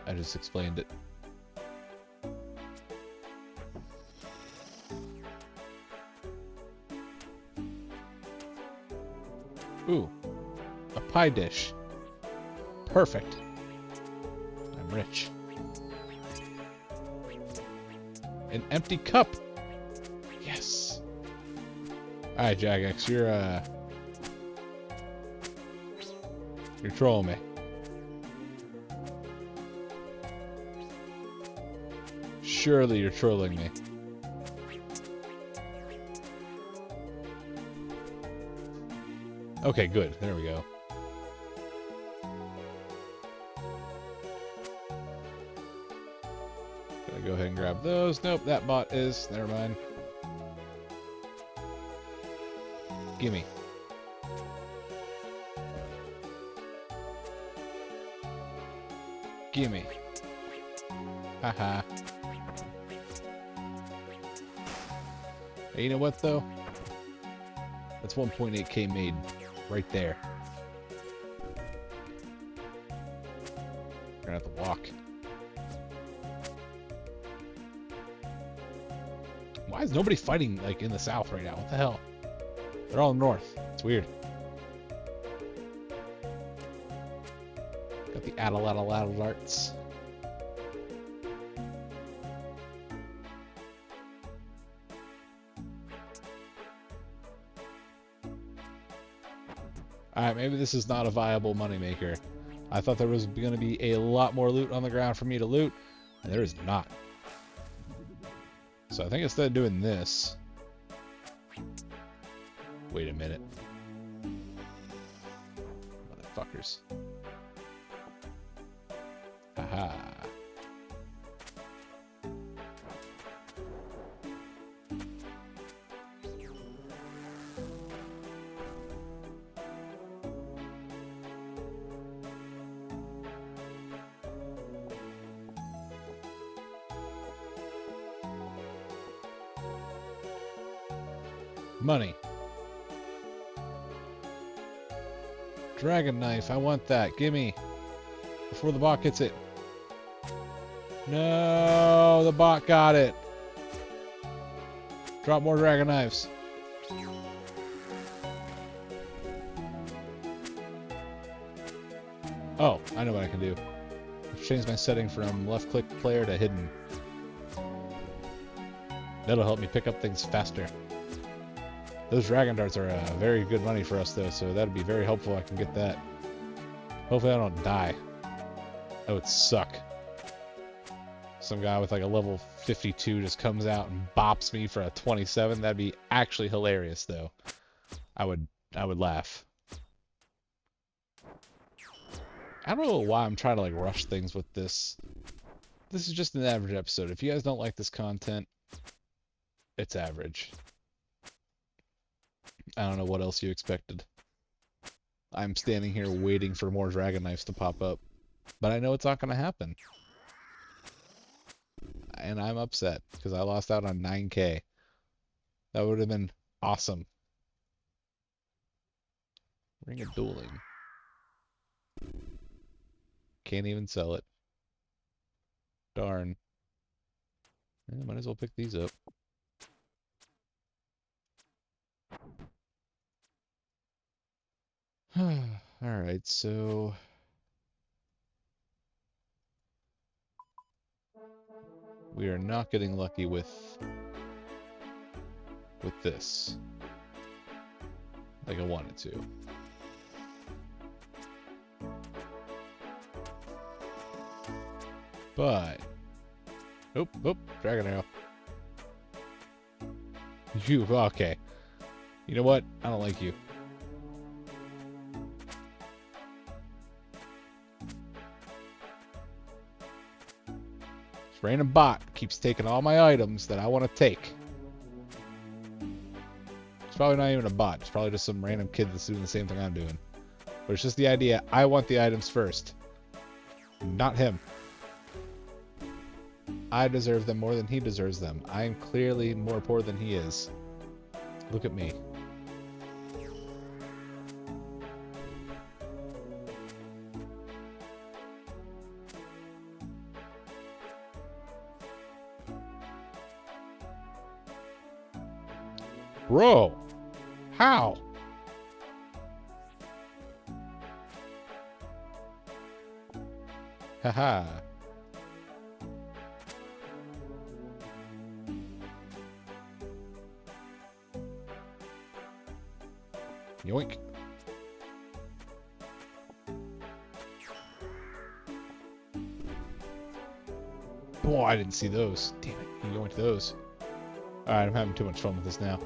I just explained it. Ooh, a pie dish. Perfect. I'm rich. An empty cup. Yes. Alright, Jagex, you're trolling me. Surely you're trolling me. Okay, good. There we go. Gonna go ahead and grab those. Nope, that bot is. Never mind. Gimme. Gimme. Haha. Hey, you know what, though? That's 1.8k made right there. We're gonna have to walk. Why is nobody fighting, like, in the south right now? What the hell? They're all north. It's weird. Got the addle arts. Alright, maybe this is not a viable moneymaker. I thought there was going to be a lot more loot on the ground for me to loot, and there is not. So I think instead of doing this... Wait a minute. Motherfuckers. Haha. Money. Dragon knife, I want that. Gimme. Before the bot gets it. No, the bot got it. Drop more dragon knives. Oh, I know what I can do. I've changed my setting from left click player to hidden. That'll help me pick up things faster. Those dragon darts are very good money for us, though, so that'd be very helpful. I can get that. Hopefully I don't die. That would suck. Some guy with like a level 52 just comes out and bops me for a 27. That'd be actually hilarious, though. I would laugh. I don't know why I'm trying to like rush things with this. This is just an average episode. If you guys don't like this content, it's average. I don't know what else you expected. I'm standing here waiting for more dragon knives to pop up. But I know it's not going to happen. And I'm upset because I lost out on 9K. That would have been awesome. Ring of Dueling. Can't even sell it. Darn. Might as well pick these up. Alright, so... we are not getting lucky with this. Like I wanted to. But... Oop, Dragon Arrow. You, okay. You know what? I don't like you. This random bot keeps taking all my items that I want to take. It's probably not even a bot. It's probably just some random kid that's doing the same thing I'm doing. But it's just the idea. I want the items first. Not him. I deserve them more than he deserves them. I am clearly more poor than he is. Look at me. Bro! How? Haha. Yoink. Boy, I didn't see those. Damn it, he yoinked those. Alright, I'm having too much fun with this now.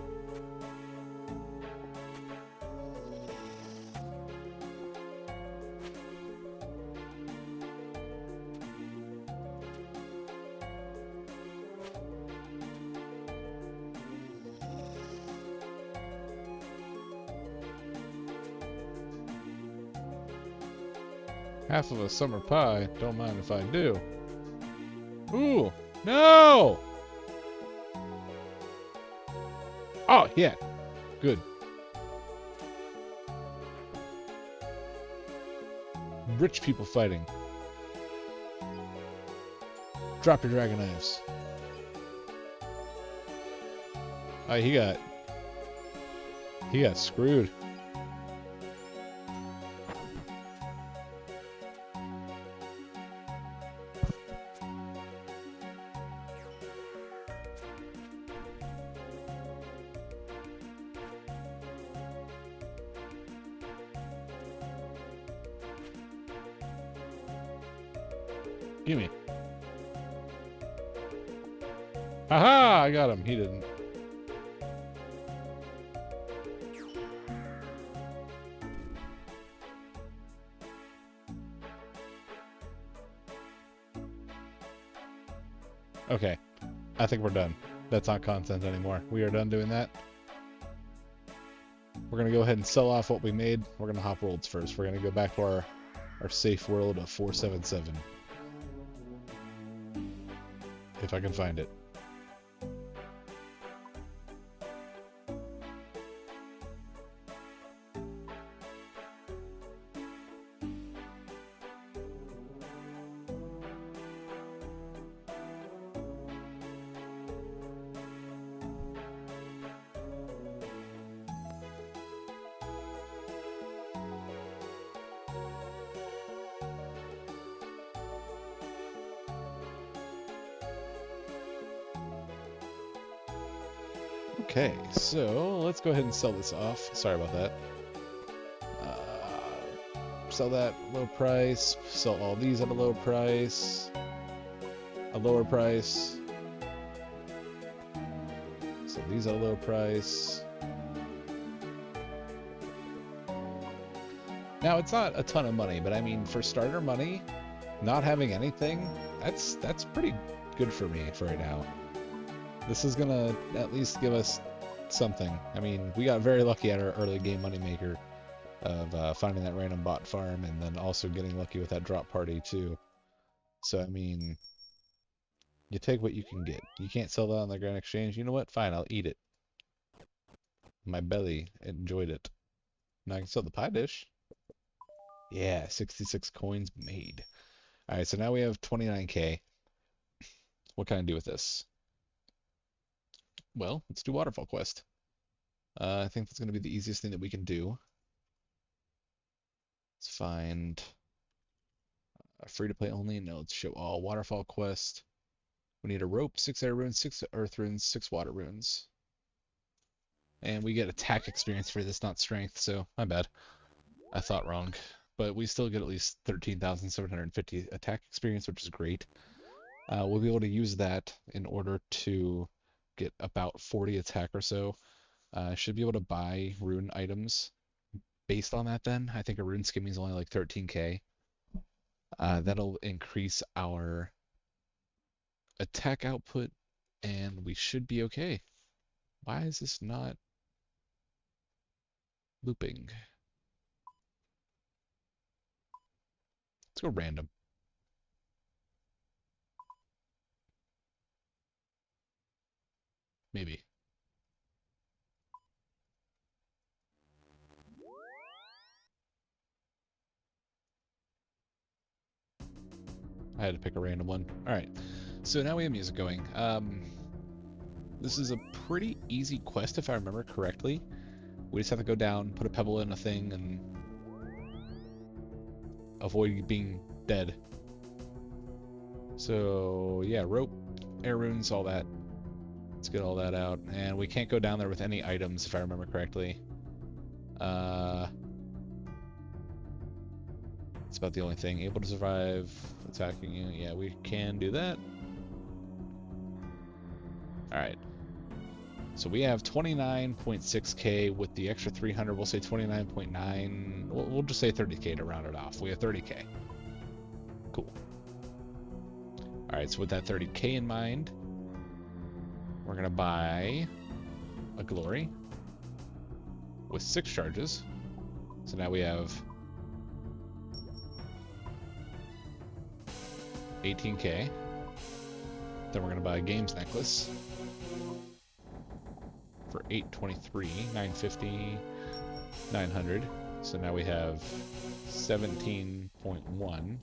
Half of a summer pie. Don't mind if I do. Ooh, no! Oh, yeah. Good. Rich people fighting. Drop your dragon knives. Oh, he got screwed. Gimme. Haha! I got him. He didn't. Okay. I think we're done. That's not content anymore. We are done doing that. We're going to go ahead and sell off what we made. We're going to hop worlds first. We're going to go back to our safe world of 477. If I can find it. Okay, so let's go ahead and sell this off. Sorry about that. Sell that low price. Sell all these at a low price. A lower price. Sell these at a low price. Now, it's not a ton of money, but I mean, for starter money, not having anything, that's pretty good for me for right now. This is gonna at least give us something. I mean, we got very lucky at our early game moneymaker of finding that random bot farm and then also getting lucky with that drop party too. So, I mean, you take what you can get. You can't sell that on the Grand Exchange. You know what? Fine, I'll eat it. My belly enjoyed it. Now I can sell the pie dish. Yeah, 66 coins made. All right, so now we have 29k. What can I do with this? Well, let's do Waterfall Quest. I think that's going to be the easiest thing that we can do. Let's find free to play only. No, let's show all Waterfall Quest. We need a rope, 6 air runes, 6 earth runes, 6 water runes. And we get attack experience for this, not strength, so my bad. I thought wrong. But we still get at least 13,750 attack experience, which is great. We'll be able to use that in order to get about 40 attack or so. Should be able to buy rune items based on that then. I think a rune skimming is only like 13k. That'll increase our attack output, and we should be okay. Why is this not looping? Let's go random. Maybe. I had to pick a random one. Alright, so now we have music going. This is a pretty easy quest if I remember correctly. We just have to go down, put a pebble in a thing, and avoid being dead. So yeah, rope, air runes, all that. Let's get all that out. And we can't go down there with any items if I remember correctly. It's about the only thing. Able to survive attacking you. Yeah, we can do that. Alright. So we have 29.6k with the extra 300. We'll say 29.9. We'll just say 30k to round it off. We have 30k. Cool. Alright, so with that 30k in mind, we're going to buy a glory with 6 charges. So now we have 18k. Then we're going to buy a games necklace for 823, 950, 900. So now we have 17.1. Then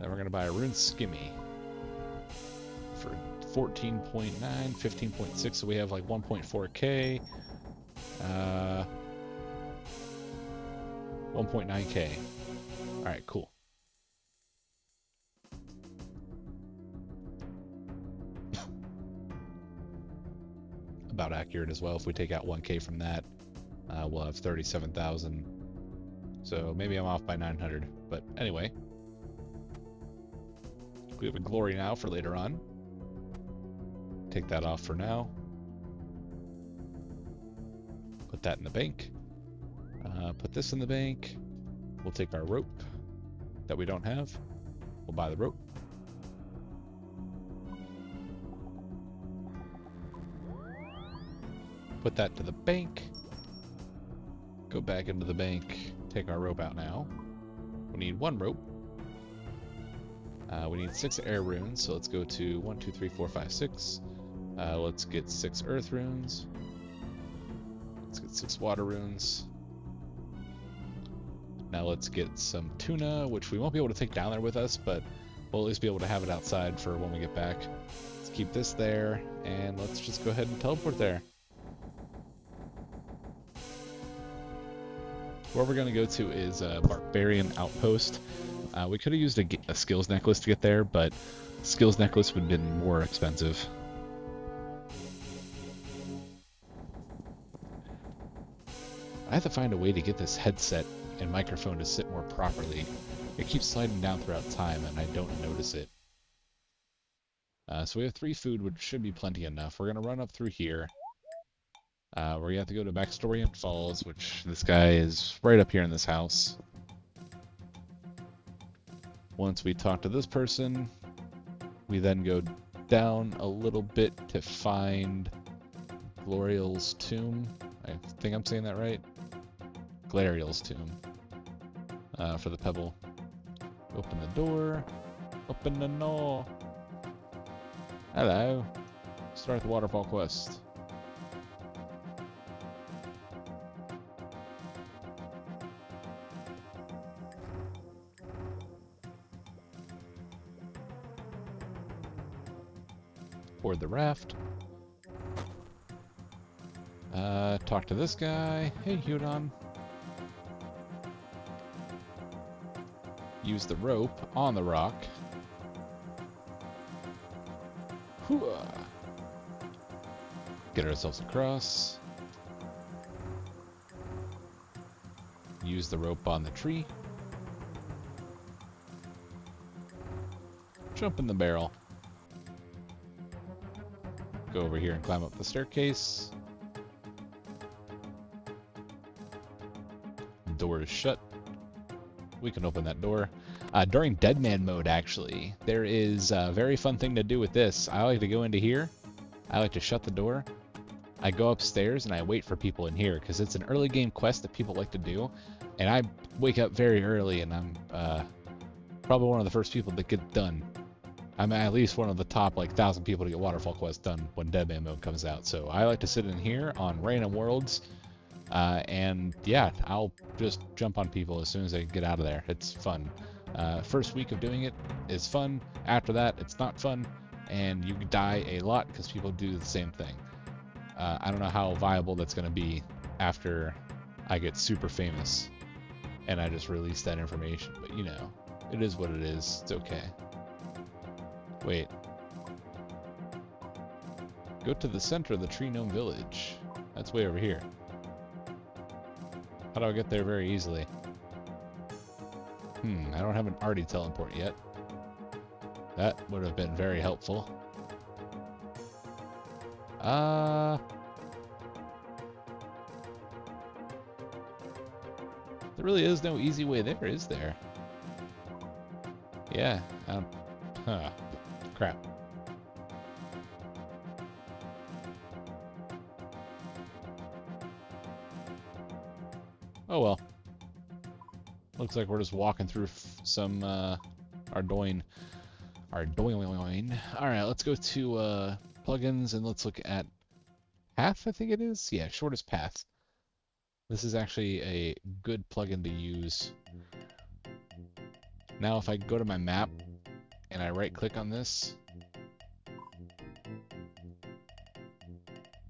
we're going to buy a rune skimmy for 14.9, 15.6. So we have like 1.4k. 1.9k. Alright, cool. About accurate as well. If we take out 1k from that, we'll have 37,000. So maybe I'm off by 900. But anyway, we have a glory now for later on. Take that off for now. Put that in the bank. Put this in the bank. We'll take our rope that we don't have. We'll buy the rope. Put that to the bank. Go back into the bank. Take our rope out now. We need 1 rope. We need 6 air runes, so let's go to 1, 2, 3, 4, 5, 6. Let's get 6 earth runes. Let's get 6 water runes. Now let's get some tuna, which we won't be able to take down there with us, but we'll at least be able to have it outside for when we get back. Let's keep this there, and let's just go ahead and teleport there. Where we're going to go to is a Barbarian Outpost. We could have used a skills necklace to get there, but skills necklace would have been more expensive. I have to find a way to get this headset and microphone to sit more properly. It keeps sliding down throughout time and I don't notice it. So we have 3 food, which should be plenty enough. We're going to run up through here. We're going to have to go to Backstorian Falls, which this guy is right up here in this house. Once we talk to this person, we then go down a little bit to find Gloriel's tomb. I think I'm saying that right. Glariel's tomb. For the pebble. Open the door. Open the door. Hello. Start the waterfall quest. Board the raft. Talk to this guy. Hey, Hudon. Use the rope on the rock. Hooah. Get ourselves across. Use the rope on the tree. Jump in the barrel. Go over here and climb up the staircase. Door is shut. We can open that door. During Deadman mode, actually, there is a very fun thing to do with this. I like to go into here. I like to shut the door. I go upstairs and I wait for people in here because it's an early game quest that people like to do. And I wake up very early and I'm probably one of the first people that get done. I'm at least one of the top like 1,000 people to get waterfall quest done when Deadman mode comes out. So I like to sit in here on random worlds. And yeah, I'll just jump on people as soon as I get out of there. It's fun. First week of doing it is fun. After that, it's not fun, and you die a lot because people do the same thing. I don't know how viable that's going to be after I get super famous and I just release that information, but you know, it is what it is. It's okay. Wait. Go to the center of the Tree Gnome Village. That's way over here. How do I get there very easily? I don't have an arty teleport yet. That would have been very helpful. There really is no easy way there, is there? Yeah, crap. Oh well. Looks like we're just walking through some Ardoin. Alright, let's go to plugins and let's look at path, I think it is? Yeah, shortest path. This is actually a good plugin to use. Now if I go to my map and I right click on this,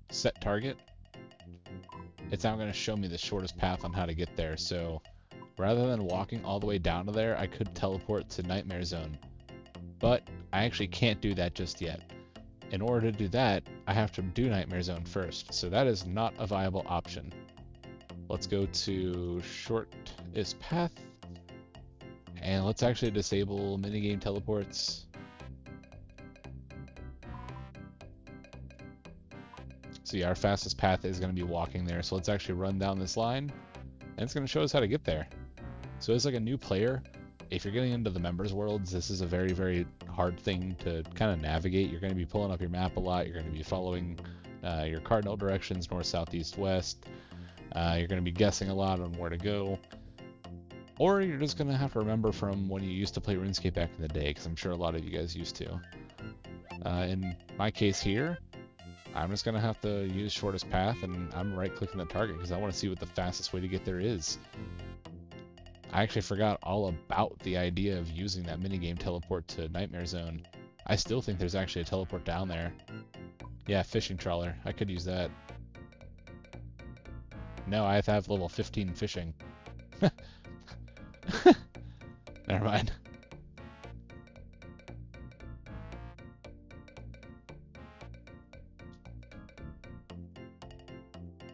set target, it's now going to show me the shortest path on how to get there. So rather than walking all the way down to there, I could teleport to Nightmare Zone. But I actually can't do that just yet. In order to do that, I have to do Nightmare Zone first. So that is not a viable option. Let's go to shortest path. And let's actually disable minigame teleports. So yeah, our fastest path is going to be walking there. So let's actually run down this line. And it's going to show us how to get there. So as like a new player, if you're getting into the members worlds, this is a very, very hard thing to kind of navigate. You're going to be pulling up your map a lot. You're going to be following your cardinal directions, north, south, east, west. You're going to be guessing a lot on where to go. Or you're just going to have to remember from when you used to play RuneScape back in the day, because I'm sure a lot of you guys used to. In my case here, I'm just going to have to use shortest path, and I'm right-clicking the target because I want to see what the fastest way to get there is. I actually forgot all about the idea of using that minigame teleport to Nightmare Zone. I still think there's actually a teleport down there. Yeah, fishing trawler. I could use that. No, I have to have level 15 fishing. Never mind.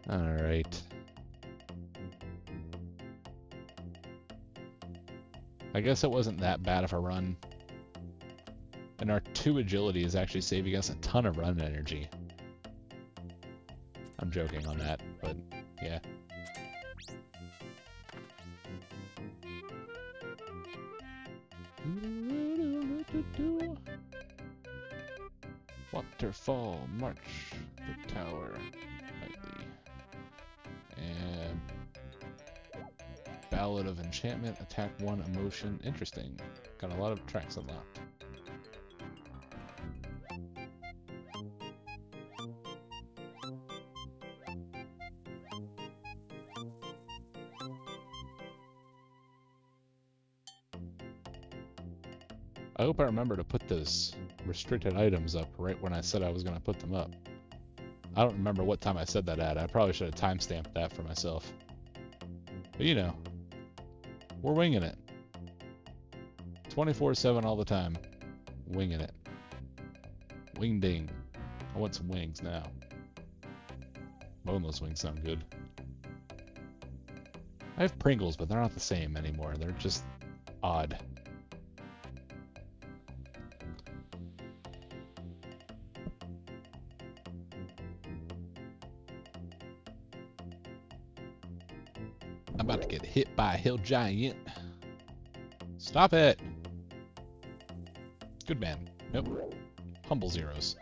Alright. I guess it wasn't that bad of a run. And our 2 agility is actually saving us a ton of run energy. I'm joking on that, but yeah. do. Waterfall, march, the tower, nightly. And Ballad of Enchantment, attack 1, emotion. Interesting. Got a lot of tracks unlocked. I hope I remember to put those restricted items up right when I said I was going to put them up. I don't remember what time I said that at. I probably should have timestamped that for myself. But you know, we're winging it. 24/7 all the time. Winging it. Wing ding. I want some wings now. Boneless wings sound good. I have Pringles, but they're not the same anymore. They're just odd. I'm about to get hit by a hill giant. Stop it! Good man. Nope. Humble zeros.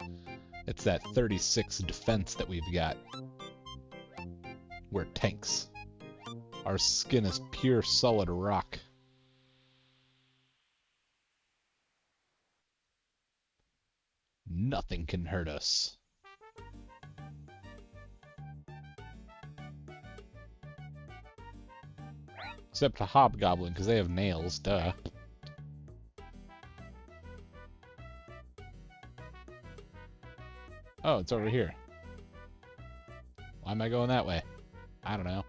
It's that 36 defense that we've got. We're tanks. Our skin is pure solid rock. Nothing can hurt us. Except a hobgoblin, because they have nails, duh. Oh, it's over here. Why am I going that way? I don't know.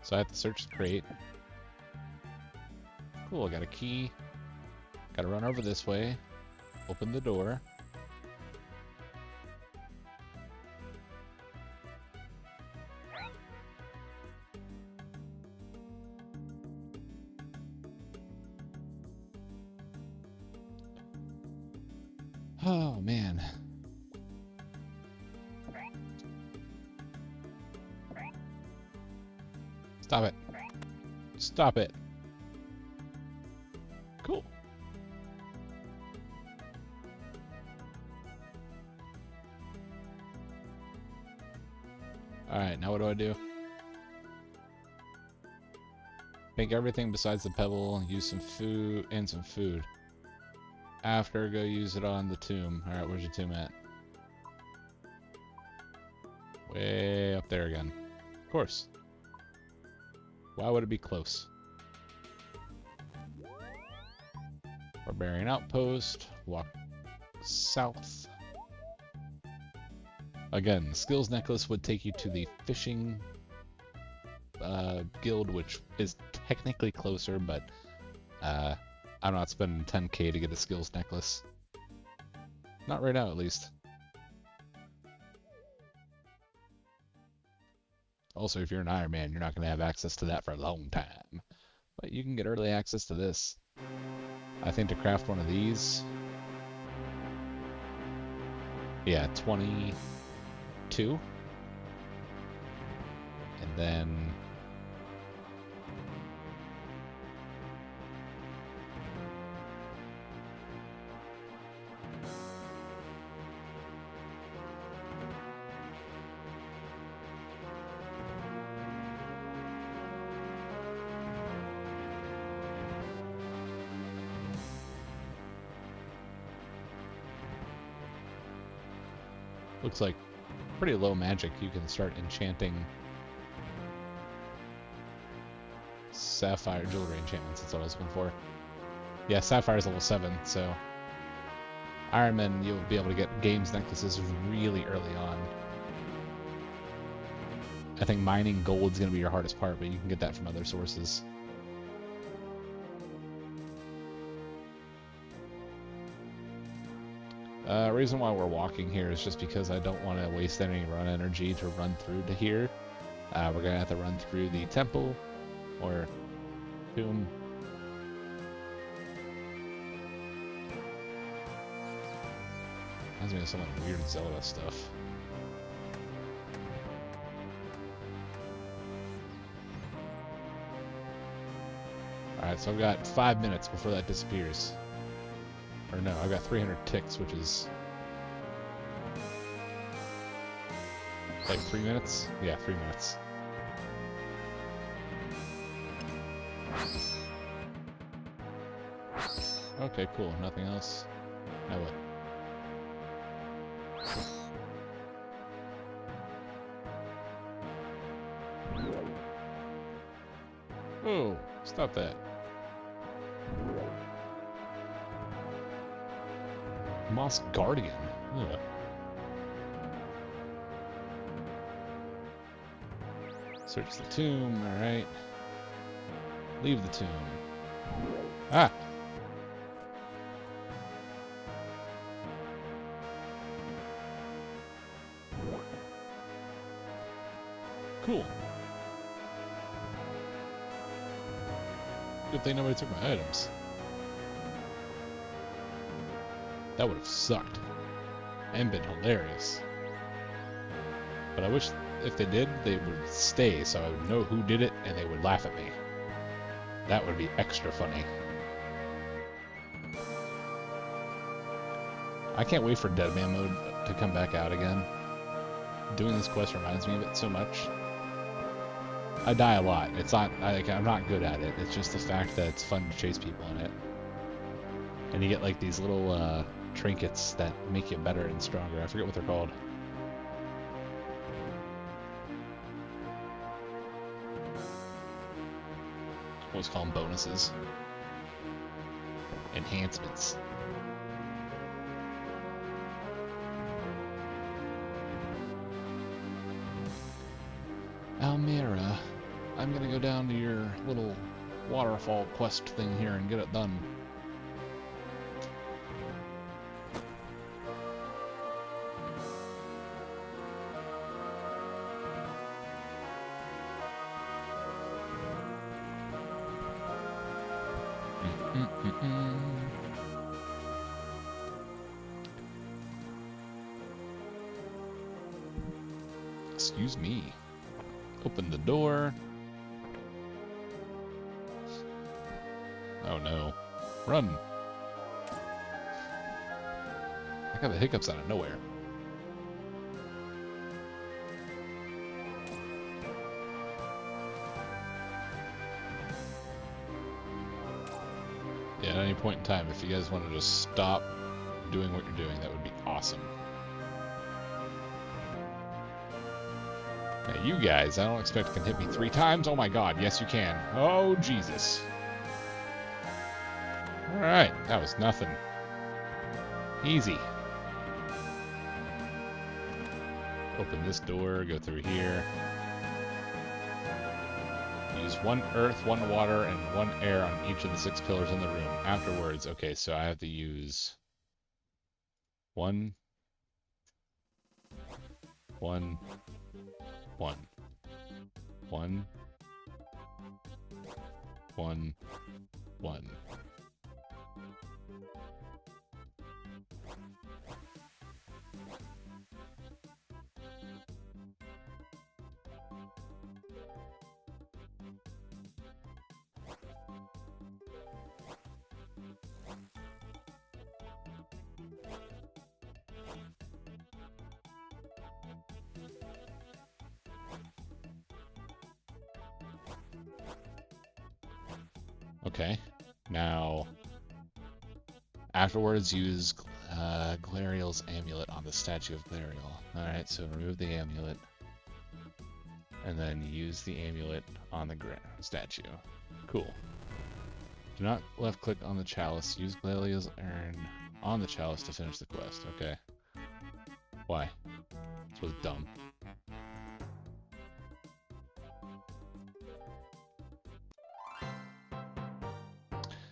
So I have to search the crate. Cool, I got a key. Gotta run over this way. Open the door. Oh, man. Stop it. Stop it. Cool. Alright, now what do? Make everything besides the pebble, use some food, and some food. After, go use it on the tomb. Alright, where's your tomb at? Way up there again. Of course. Why would it be close? Barbarian Outpost. Walk south. Again, the skills necklace would take you to the fishing guild, which is technically closer, but I'm not spending 10k to get a skills necklace. Not right now, at least. Also, if you're an Iron Man, you're not going to have access to that for a long time. But you can get early access to this. I think to craft one of these... Yeah, 22. And then... Looks like pretty low magic. You can start enchanting sapphire jewelry enchantments. That's what I was looking for. Yeah, Sapphire's level 7, so Iron Man, you'll be able to get games necklaces really early on. I think mining gold's going to be your hardest part, but you can get that from other sources. Reason why we're walking here is just because I don't want to waste any run energy to run through to here. We're going to have to run through the temple or tomb. Reminds me of some like weird Zelda stuff. Alright, so I've got 5 minutes before that disappears. Or no, I've got 300 ticks, which is... like 3 minutes? Yeah, 3 minutes. Okay, cool. Nothing else? Now what? Oh, stop that. Moss Guardian. Ugh. Search the tomb, alright. Leave the tomb. Ah! Cool. Good thing nobody took my items. That would have sucked. And been hilarious. But I wish if they did, they would stay so I would know who did it and they would laugh at me. That would be extra funny. I can't wait for Dead Man mode to come back out again. Doing this quest reminds me of it so much. I die a lot. It's not I'm not good at it. It's just the fact that it's fun to chase people in it. And you get like these little trinkets that make you better and stronger. I forget what they're called. What's called bonuses. Enhancements. Almira, I'm gonna go down to your little waterfall quest thing here and get it done. Excuse me. Open the door. Oh no. Run. I got the hiccups out of nowhere. Yeah, at any point in time, if you guys want to just stop doing what you're doing, that would be awesome. Now you guys, I don't expect you can hit me 3 times. Oh my god, yes you can. Oh Jesus. Alright, that was nothing. Easy. Open this door, go through here. Use 1 earth, 1 water, and 1 air on each of the 6 pillars in the room. Afterwards, okay, so I have to use 1, 1, 1, 1, 1, 1. Okay, now afterwards use Glariel's amulet on the statue of Glariel. Alright, so remove the amulet and then use the amulet on the statue. Cool. Do not left click on the chalice. Use Glariel's urn on the chalice to finish the quest. Okay. Why? This was dumb.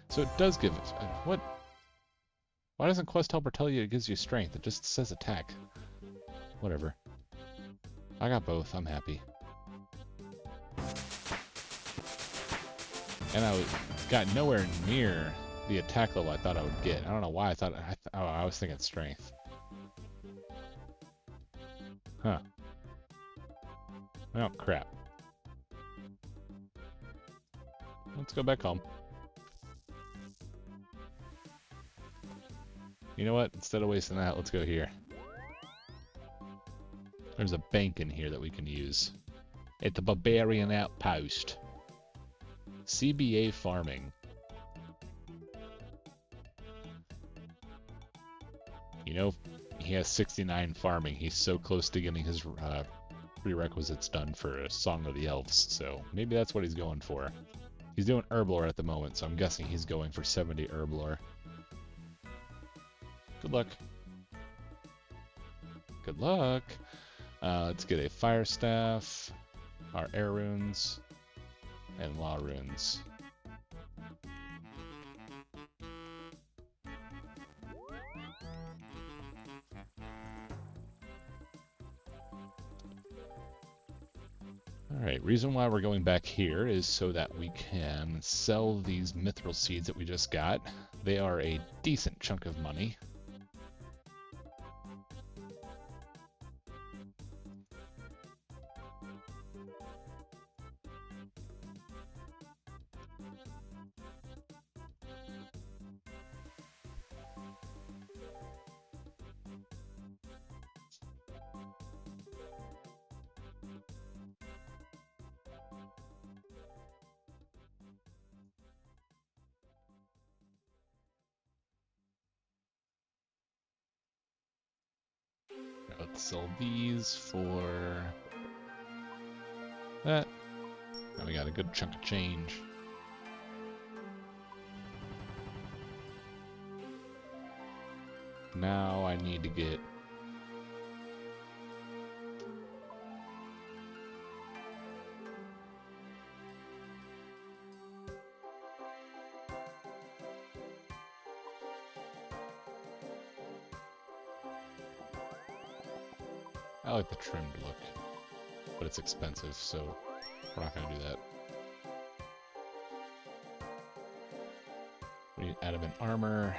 So it does give it... what? Why doesn't Quest Helper tell you it gives you strength? It just says attack. Whatever. I got both. I'm happy. And I got nowhere near the attack level I thought I would get. I don't know why I thought... I was thinking strength. Huh. Oh, crap. Let's go back home. You know what? Instead of wasting that, let's go here. There's a bank in here that we can use. At the Barbarian Outpost. CBA Farming. You know, he has 69 farming. He's so close to getting his prerequisites done for Song of the Elves, so maybe that's what he's going for. He's doing herblore at the moment, so I'm guessing he's going for 70 herblore. Good luck. Good luck. Let's get a fire staff, our air runes, and law runes. Alright, reason why we're going back here is so that we can sell these mithril seeds that we just got. They are a decent chunk of money. Let's sell these for that. Now we got a good chunk of change. Now I need to get I like the trimmed look, but it's expensive, so we're not going to do that. We need adamant armor.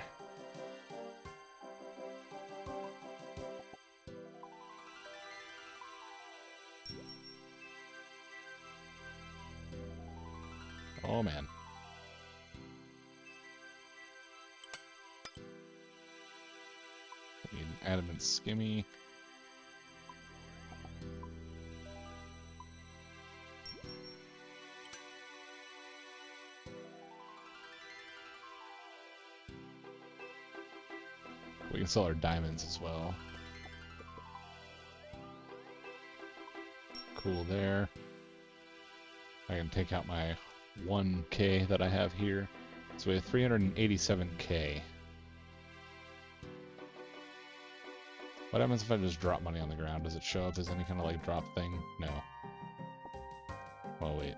Oh man. We need adamant skimmy. We can sell our diamonds as well. Cool there. I can take out my 1k that I have here. So we have 387k. What happens if I just drop money on the ground? Does it show up as any kind of like drop thing? No. Oh wait.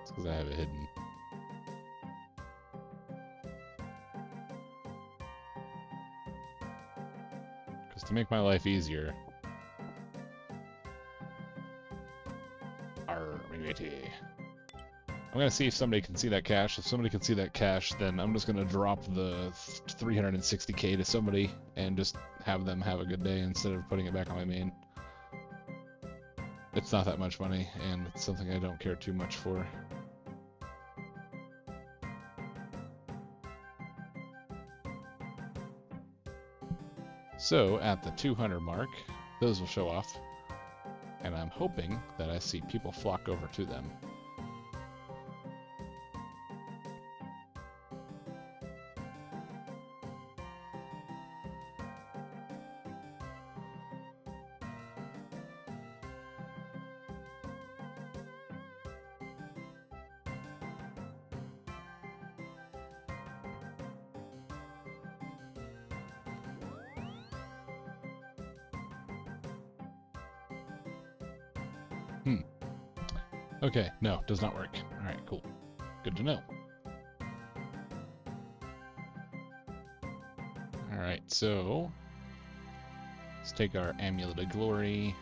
It's because I have it hidden. Because to make my life easier, I'm gonna see if somebody can see that cash. If somebody can see that cash, then I'm just gonna drop the 360k to somebody and just have them have a good day instead of putting it back on my main. It's not that much money, and it's something I don't care too much for. So, at the 200 mark, those will show off, and I'm hoping that I see people flock over to them. Okay, no, does not work. Alright, cool. Good to know. Alright, so let's take our Amulet of Glory.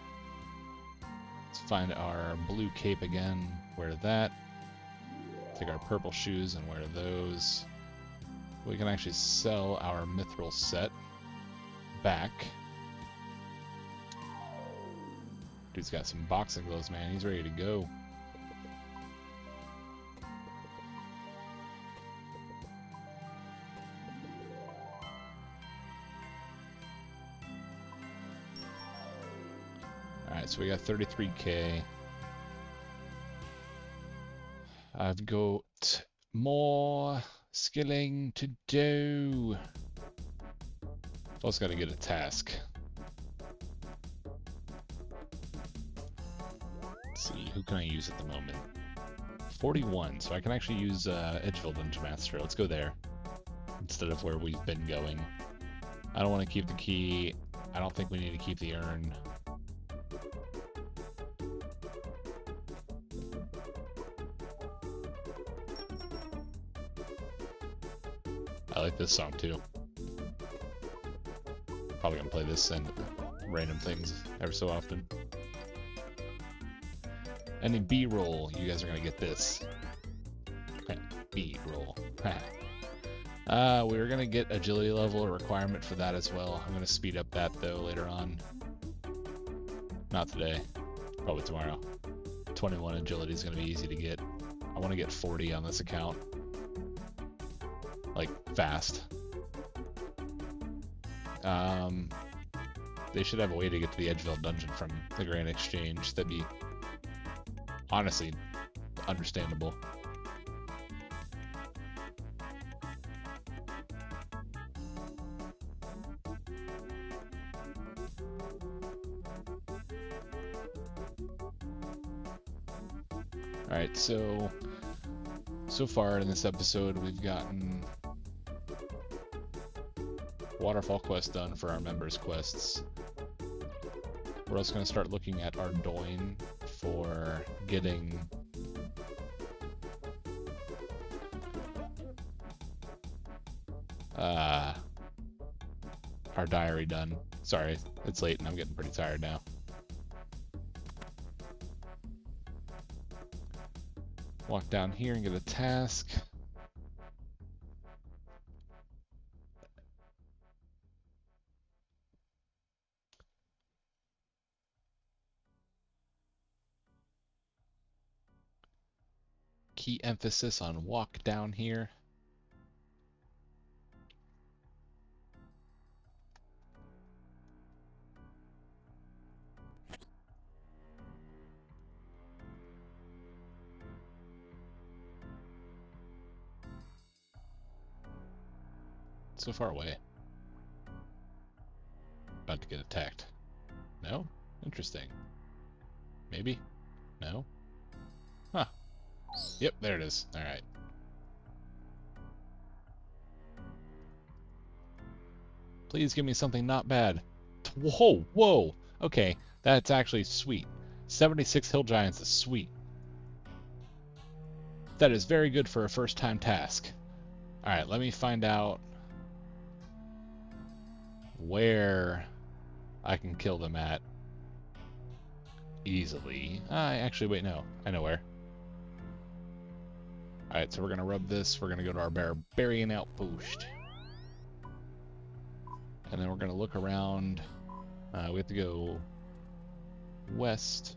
Let's find our blue cape again, wear that. Take our purple shoes and wear those. We can actually sell our mithril set back. Dude's got some boxing gloves, man. He's ready to go. so we got 33k. I've got more skilling to do. Also got to get a task. Let's see, who can I use at the moment? 41, so I can actually use Edgeville Dungeon Master. Let's go there instead of where we've been going. I don't want to keep the key. I don't think we need to keep the urn. I like this song too. Probably gonna play this and random things every so often. Any B-roll, you guys are gonna get this. B-roll. We're gonna get agility level, a requirement for that as well. I'm gonna speed up that though later on. Not today, probably tomorrow. 21 agility is gonna be easy to get. I want to get 40 on this account. Like, fast. They should have a way to get to the Edgeville dungeon from the Grand Exchange. That'd be, honestly, understandable. Alright, so far in this episode we've gotten waterfall quest done for our members' quests. We're also going to start looking at our Doin for getting our diary done. Sorry, it's late and I'm getting pretty tired now. Walk down here and get a task. Key emphasis on walk down here. So far away. About to get attacked. No? Interesting. Maybe? No? Huh. Yep, there it is. Alright. Please give me something not bad. Whoa, whoa! Okay, that's actually sweet. 76 Hill Giants is sweet. That is very good for a first-time task. Alright, let me find out where I can kill them at easily. Actually, wait, no. I know where. Alright, so we're going to rub this. We're going to go to our Barbarian Outpost. And then we're going to look around. We have to go west.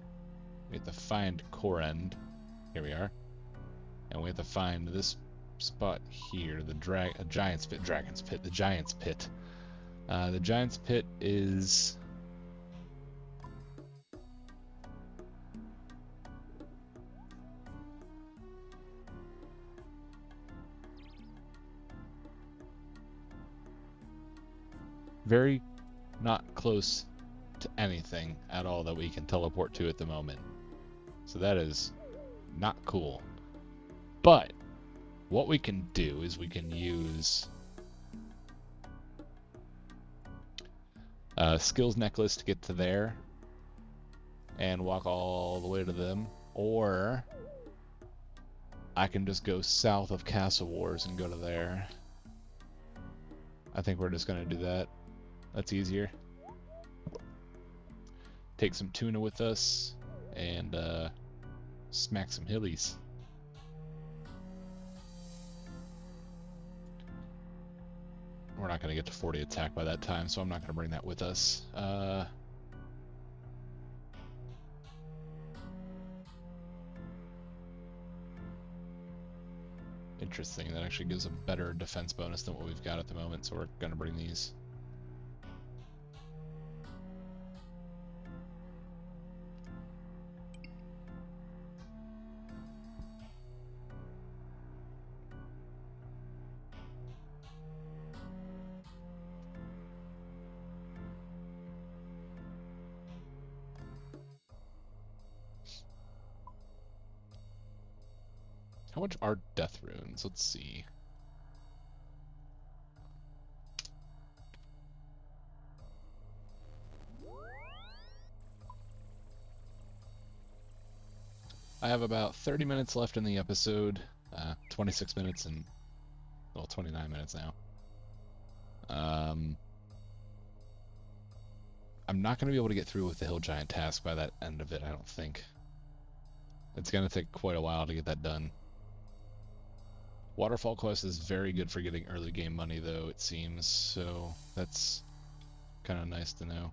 We have to find Korend. Here we are. And we have to find this spot here, the Giant's Pit. Dragon's Pit. The Giant's Pit. The Giant's Pit is... very not close to anything at all that we can teleport to at the moment. So that is not cool. But what we can do is we can use skills necklace to get to there and walk all the way to them, or I can just go south of Castle Wars and go to there. I think we're just gonna do that. That's easier. Take some tuna with us and smack some hillies. We're not going to get to 40 attack by that time, so I'm not going to bring that with us. Interesting. That actually gives a better defense bonus than what we've got at the moment, so we're going to bring these. How much are death runes? Let's see. I have about 30 minutes left in the episode. 26 minutes and, well, 29 minutes now. I'm not going to be able to get through with the Hill Giant task by that end of it, I don't think. It's going to take quite a while to get that done. Waterfall quest is very good for getting early game money, though, it seems, so that's kind of nice to know.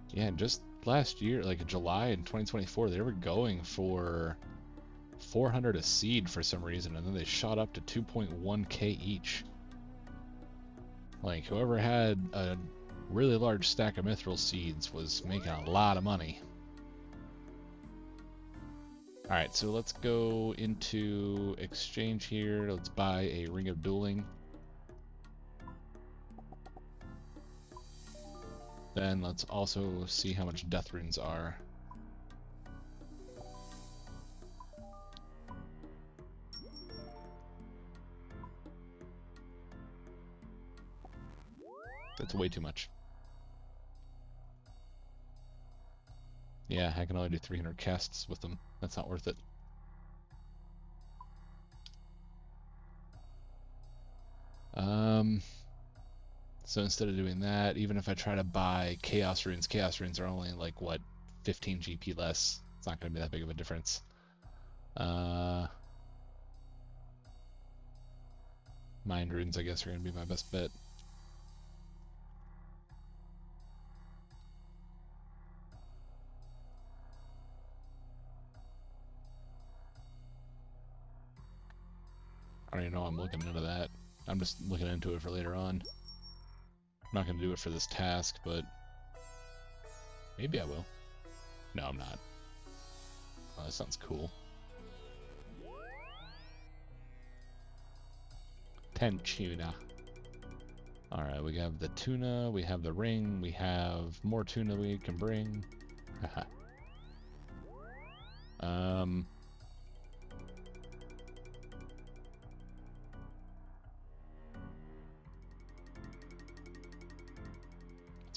Yeah, just last year, like July in 2024, they were going for 400 a seed for some reason, and then they shot up to 2.1k each. Like, whoever had a really large stack of mithril seeds was making a lot of money. Alright, so let's go into exchange here. Let's buy a Ring of Dueling. Then let's also see how much death runes are. That's way too much. Yeah, I can only do 300 casts with them. That's not worth it. So instead of doing that, even if I try to buy Chaos Runes are only like, what, 15 GP less. It's not going to be that big of a difference. Mind Runes, I guess, are going to be my best bet. I don't even know I'm looking into that. I'm just looking into it for later on. I'm not going to do it for this task, but maybe I will. No, I'm not. Oh, that sounds cool. 10 tuna. Alright, we have the tuna, we have the ring, we have more tuna we can bring. Haha.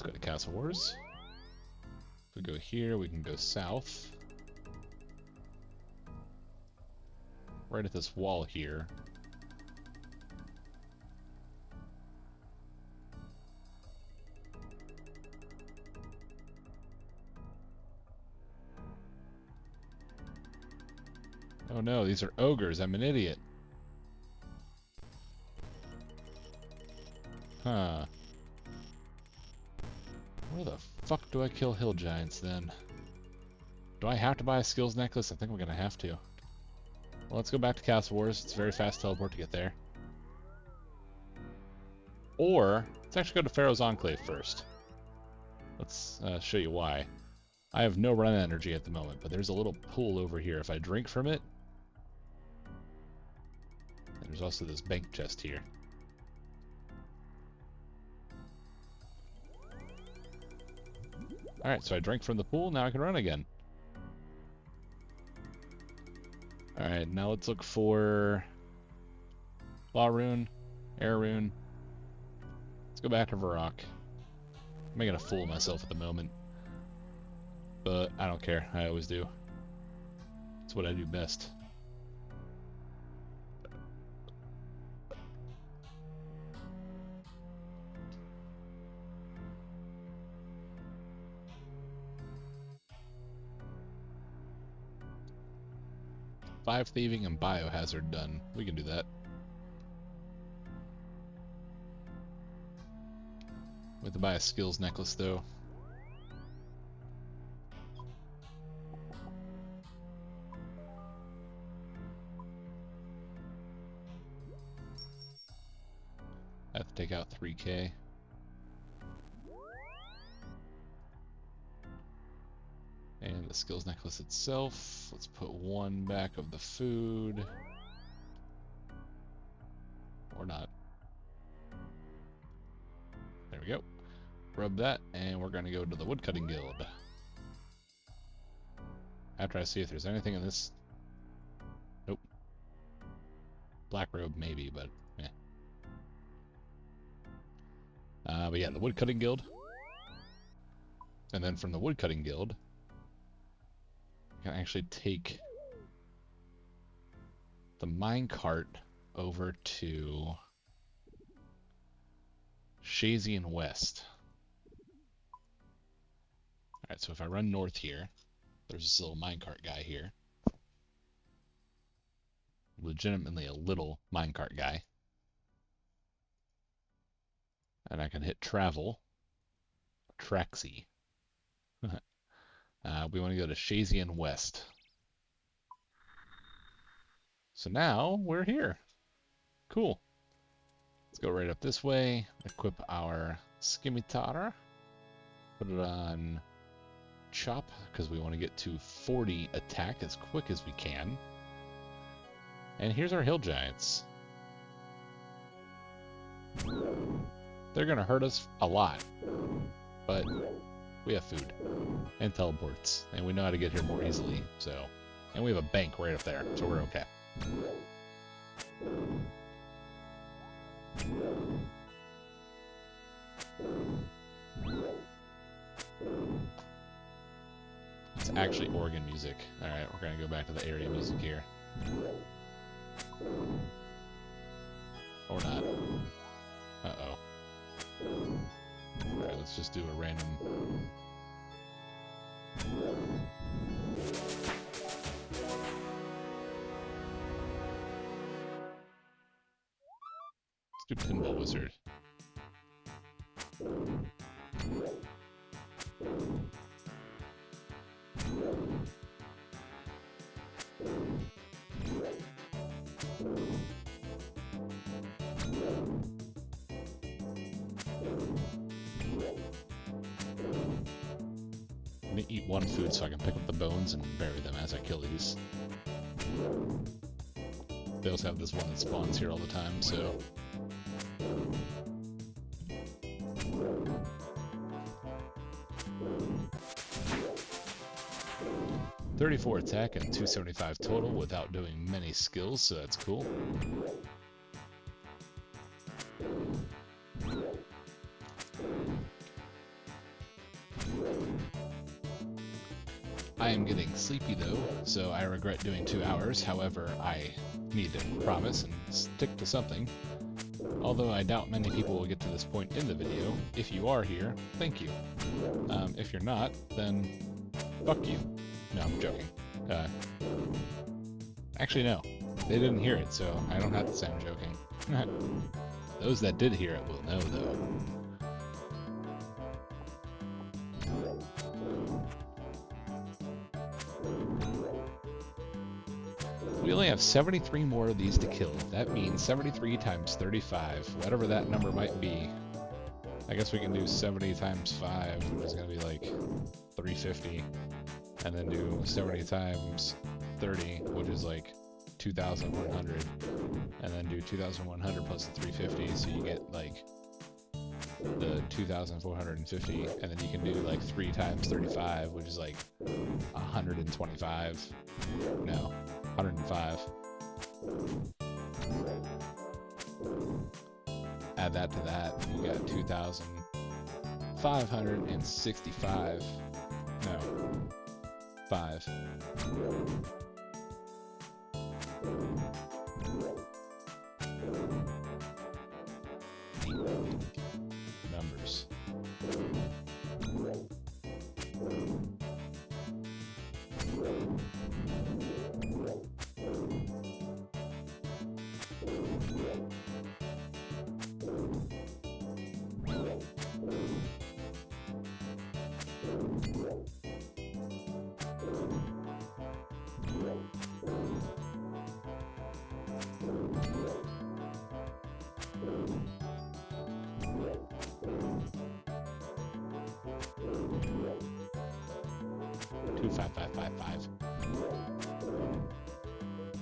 Let's go to Castle Wars. If we go here, we can go south. Right at this wall here. Oh no, these are ogres. I'm an idiot. Huh. Where the fuck do I kill hill giants then? Do I have to buy a skills necklace? I think I'm gonna have to. Well, let's go back to Castle Wars. It's a very fast teleport to get there. Or, let's actually go to Pharaoh's Enclave first. Let's show you why. I have no run energy at the moment, but there's a little pool over here. If I drink from it, there's also this bank chest here. Alright, so I drank from the pool, now I can run again. Alright, now let's look for Law Rune, Air Rune. Let's go back to Varrock. I'm making a fool of myself at the moment. But I don't care, I always do. It's what I do best. Five thieving and biohazard done. We can do that. We have to buy a skills necklace though. I have to take out 3k. And the skills necklace itself. Let's put one back of the food. Or not. There we go. Rub that, and we're going to go to the Woodcutting Guild. after I see if there's anything in this. Nope. Black robe maybe, but yeah. But yeah, the woodcutting guild. And then from the woodcutting guild, you can actually take the minecart over to Shazian West. Alright, so if I run north here, there's this little minecart guy here. Legitimately a little minecart guy. And I can hit travel. Traxi. We want to go to Shazian West. So now we're here. Cool. Let's go right up this way. Equip our scimitar. Put it on chop because we want to get to 40 attack as quick as we can. And here's our hill giants. They're going to hurt us a lot, but we have food and teleports, and we know how to get here more easily. So, and we have a bank right up there, so we're okay. It's actually organ music. Alright, we're going to go back to the area music here. Or not. Uh-oh. Alright, let's just do a random... Let's do Pinball Wizard. I'm gonna eat one food so I can pick up the bones and bury them as I kill these. They also have this one that spawns here all the time, so... 34 attack and 275 total without doing many skills, so that's cool. I am getting sleepy though, so I regret doing 2 hours. However, I need to promise and stick to something. Although I doubt many people will get to this point in the video. If you are here, thank you. If you're not, then fuck you. No, I'm joking. Actually, no. They didn't hear it, so I don't have to say I'm joking. Those that did hear it will know, though. We only have 73 more of these to kill. That means 73 times 35, whatever that number might be. I guess we can do 70 times 5, which is going to be like 350. And then do 70 times 30, which is like 2,100. And then do 2,100 plus the 350, so you get like the 2,450. And then you can do like 3 times 35, which is like 125. No, 105. Add that to that, and you got 2,565. No. 5. Numbers.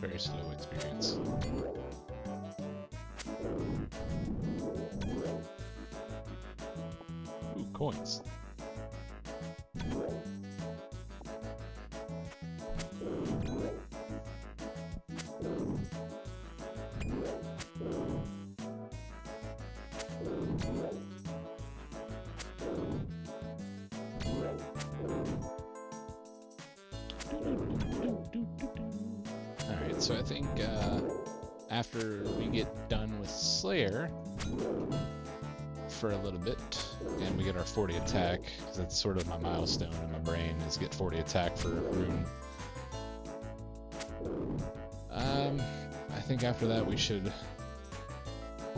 Very slow experience. Ooh, coins. Alright, so I think after we get done with Slayer for a little bit, and we get our 40 attack, because that's sort of my milestone in my brain, is get 40 attack for Rune. I think after that we should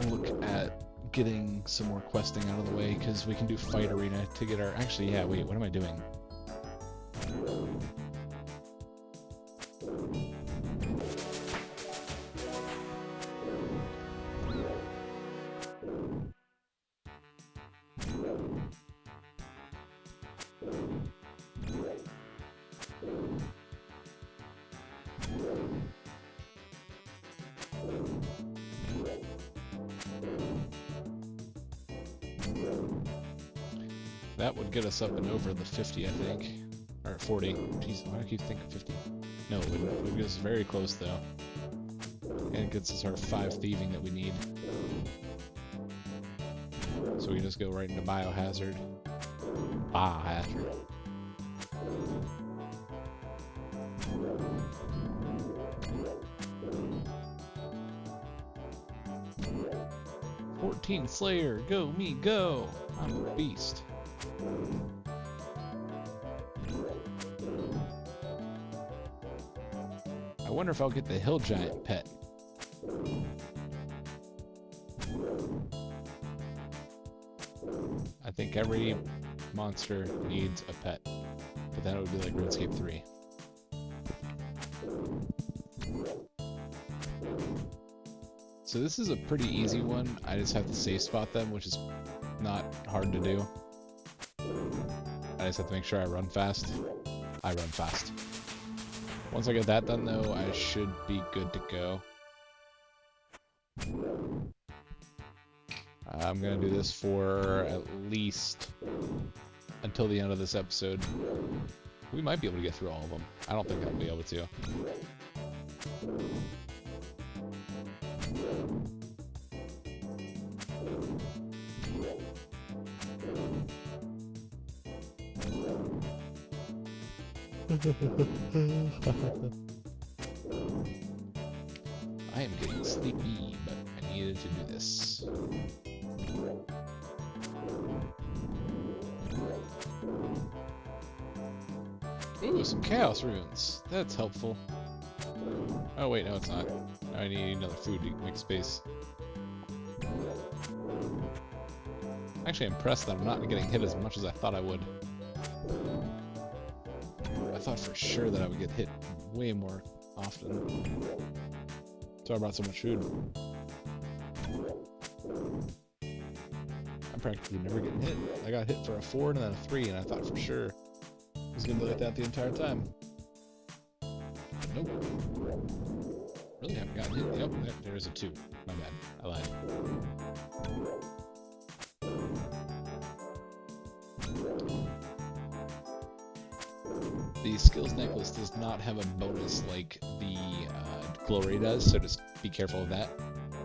look at getting some more questing out of the way, because we can do Fight Arena to get our... Actually, yeah, wait, what am I doing? That would get us up and over the 50, I think. Or 40. Jeez, why do I keep thinking 50? No, it wouldn't. It would get us very close, though. And it gets us our 5 thieving that we need. So we just go right into Biohazard. Biohazard. Slayer, go me, go! I'm a beast. I wonder if I'll get the Hill Giant pet. I think every monster needs a pet, but then it would be like RuneScape 3. So this is a pretty easy one. I just have to safe spot them, which is not hard to do. I just have to make sure I run fast. I run fast. Once I get that done, though, I should be good to go. I'm gonna do this for at least until the end of this episode. We might be able to get through all of them. I don't think I'll be able to. I am getting sleepy, but I needed to do this. Ooh, some chaos runes. That's helpful. Oh wait, no it's not. I need another food to make space. Actually, I'm impressed that I'm not getting hit as much as I thought I would. I thought for sure that I would get hit way more often. So I brought so much food. I'm practically never getting hit. I got hit for a 4 and then a 3, and I thought for sure it was going to be like that the entire time. But nope. Really haven't gotten hit. Yep, there's a 2. My bad. I lied. The skills necklace does not have a bonus like the glory does, so just be careful of that.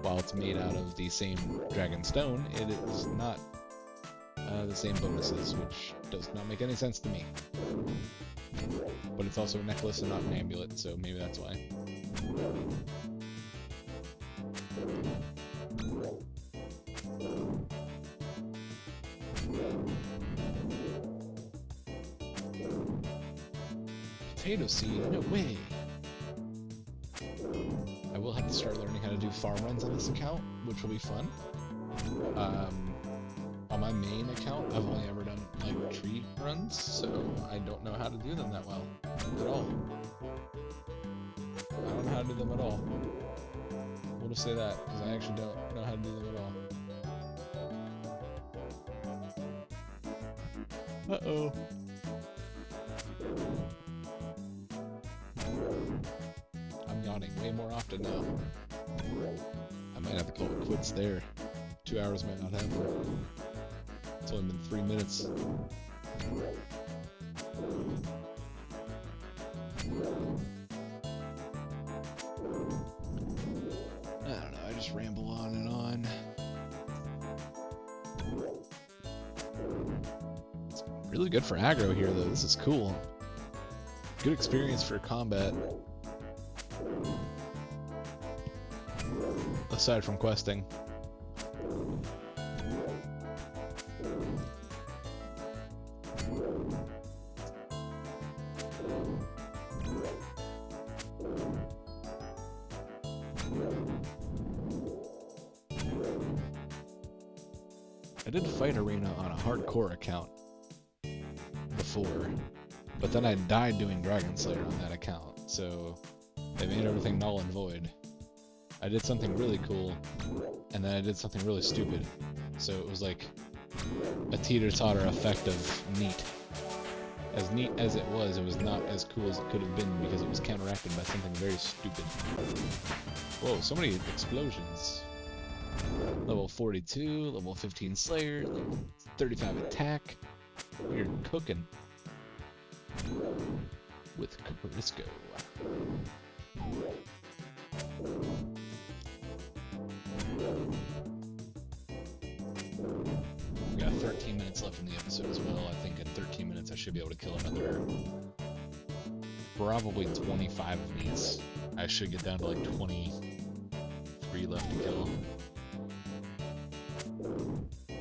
While it's made out of the same dragon stone, it is not the same bonuses, which does not make any sense to me. But it's also a necklace and not an amulet, so maybe that's why. Potato seed? No way! I will have to start learning how to do farm runs on this account, which will be fun. On my main account, I've only ever done like tree runs, so I don't know how to do them that well at all. I don't know how to do them at all. We'll just say that, because I actually don't know how to do them at all. Uh-oh. I'm yawning way more often now. I might have to call it quits there. 2 hours might not happen. It's only been 3 minutes. I don't know, I just ramble on and on. It's really good for aggro here though, this is cool. Good experience for combat. aside from questing. I did Fight Arena on a hardcore account before, but then I died doing Dragon Slayer on that account, so they made everything null and void. I did something really cool, and then I did something really stupid, so it was like a teeter-totter effect of neat. As neat as it was not as cool as it could have been because it was counteracted by something very stupid. Whoa, so many explosions. Level 42, level 15 Slayer, level 35 Attack. We're cooking. With Carisco. We got 13 minutes left in the episode as well. I think in 13 minutes I should be able to kill another probably 25 of these. I should get down to like 23 left to kill.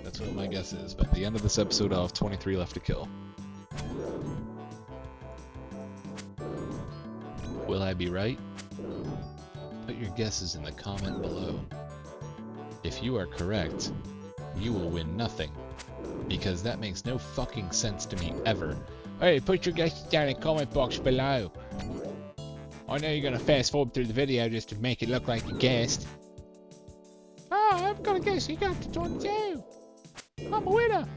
That's what my guess is. By the end of this episode, I'll have 23 left to kill. Will I be right? Put your guesses in the comment below. If you are correct, you will win nothing. Because that makes no fucking sense to me ever. Hey, put your guesses down in the comment box below. I know you're gonna fast forward through the video just to make it look like you guessed. Oh, I'm gonna guess you got to 22. I'm a winner.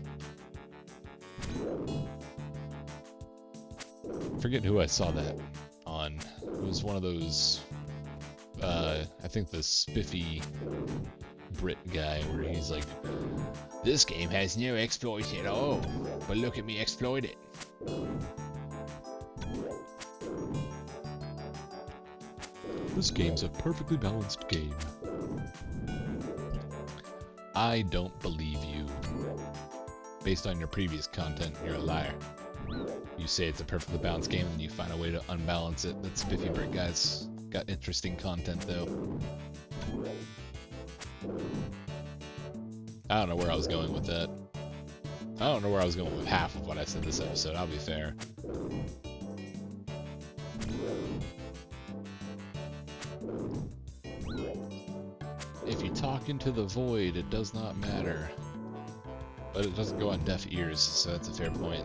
Forget who I saw that on. It was one of those, I think the spiffy Brit guy where he's like, this game has no exploits at all, but look at me exploit it. This game's a perfectly balanced game. I don't believe you. Based on your previous content, you're a liar. You say it's a perfectly balanced game and you find a way to unbalance it. That spiffy Brit guy's got interesting content though. I don't know where I was going with that. I don't know where I was going with half of what I said this episode, I'll be fair. If you talk into the void, it does not matter. But it doesn't go on deaf ears, so that's a fair point.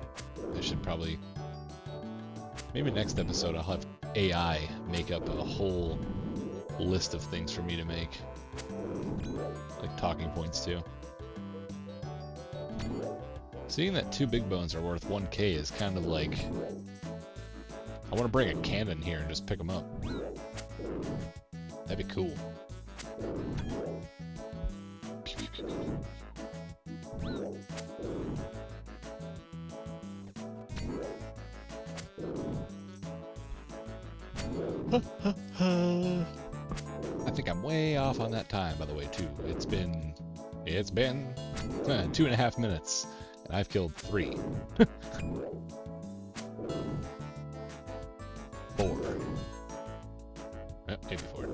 I should probably... Maybe next episode I'll have AI make up a whole list of things for me to make. Like talking points too. Seeing that 2 big bones are worth 1k is kind of like... I want to bring a cannon here and just pick them up. That'd be cool. I think I'm way off on that time, by the way, too. It's been 2.5 minutes, and I've killed 3. 4. Oh, maybe 4.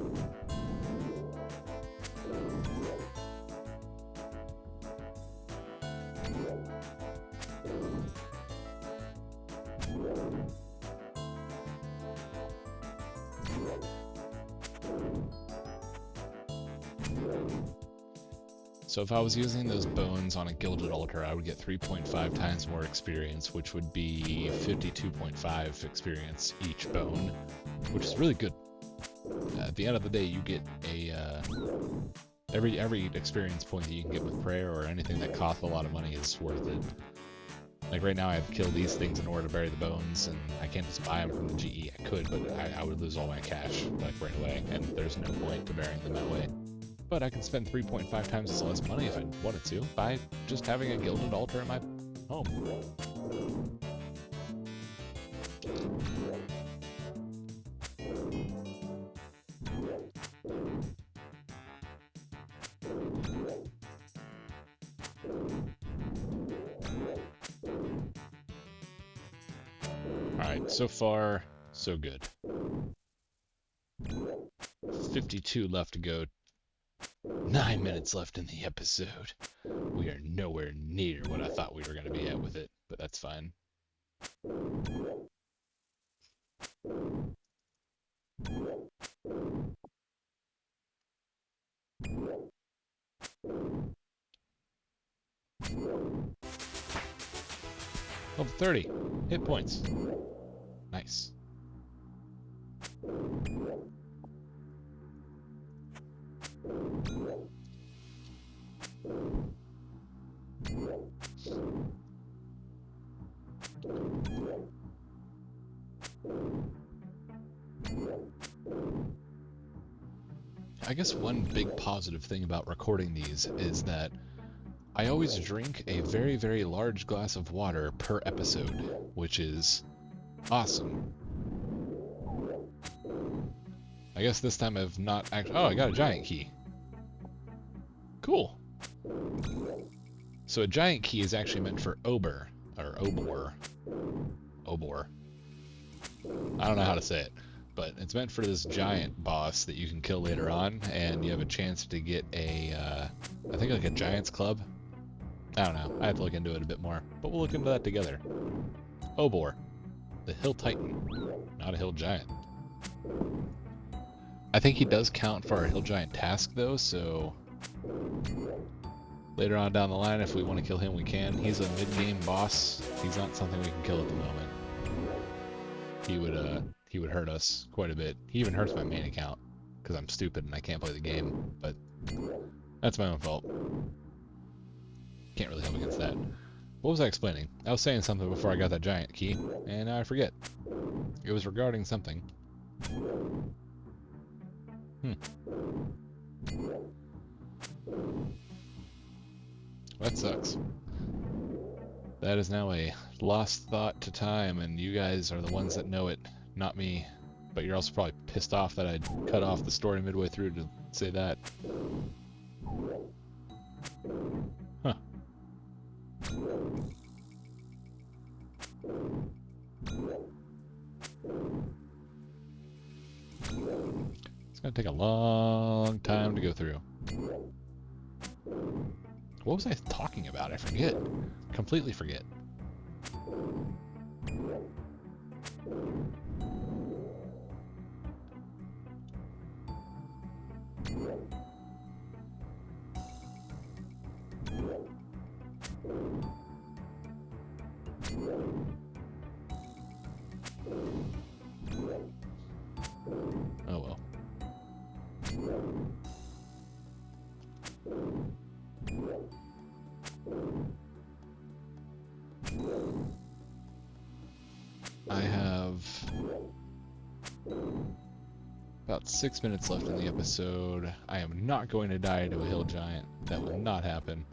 So if I was using those bones on a gilded altar, I would get 3.5 times more experience, which would be 52.5 experience each bone, which is really good. At the end of the day, you get a every experience point that you can get with prayer or anything that costs a lot of money is worth it. Like right now, I have to kill these things in order to bury the bones, and I can't just buy them from the GE. I could, but I would lose all my cash like right away, and there's no point to burying them that way. But I can spend 3.5 times as less money if I wanted to by just having a gilded altar in my home. Alright, so far, so good. 52 left to go 9 minutes left in the episode. We are nowhere near what I thought we were going to be at with it, but that's fine. Level 30. Hit points. Nice. I guess one big positive thing about recording these is that I always drink a very, very large glass of water per episode, which is awesome. I guess this time I've not actually... Oh, I got a giant key. Cool. So a giant key is actually meant for Ober, or Obor. Obor. I don't know how to say it, but it's meant for this giant boss that you can kill later on, and you have a chance to get a, I think like a giant's club. I don't know. I have to look into it a bit more, but we'll look into that together. Obor, the hill titan, not a hill giant. I think he does count for our hill giant task though, so later on down the line, if we want to kill him, we can. He's a mid-game boss. He's not something we can kill at the moment. He would hurt us quite a bit. He even hurts my main account because I'm stupid and I can't play the game, but that's my own fault. Can't really help against that. What was I explaining? I was saying something before I got that giant key, and now I forget. It was regarding something. That sucks. That is now a lost thought to time, and you guys are the ones that know it, not me. But you're also probably pissed off that I cut off the story midway through to say that. Huh. It's gonna take a long time to go through. What was I talking about? I forget. Completely forget. Oh well. I have about 6 minutes left in the episode. I am not going to die to a hill giant. That will not happen.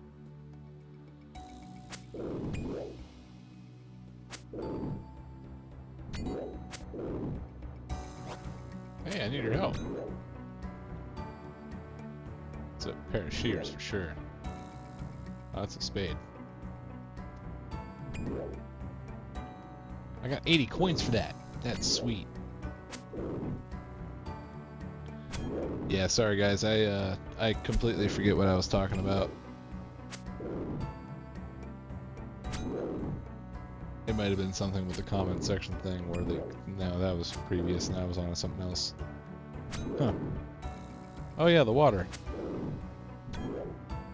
Hey, I need your help. It's a pair of shears for sure. Oh, that's a spade. I got 80 coins for that. That's sweet. Yeah, sorry guys. I completely forget what I was talking about. It might have been something with the comment section thing where they... No, that was previous and I was on to something else. Huh. Oh yeah, the water.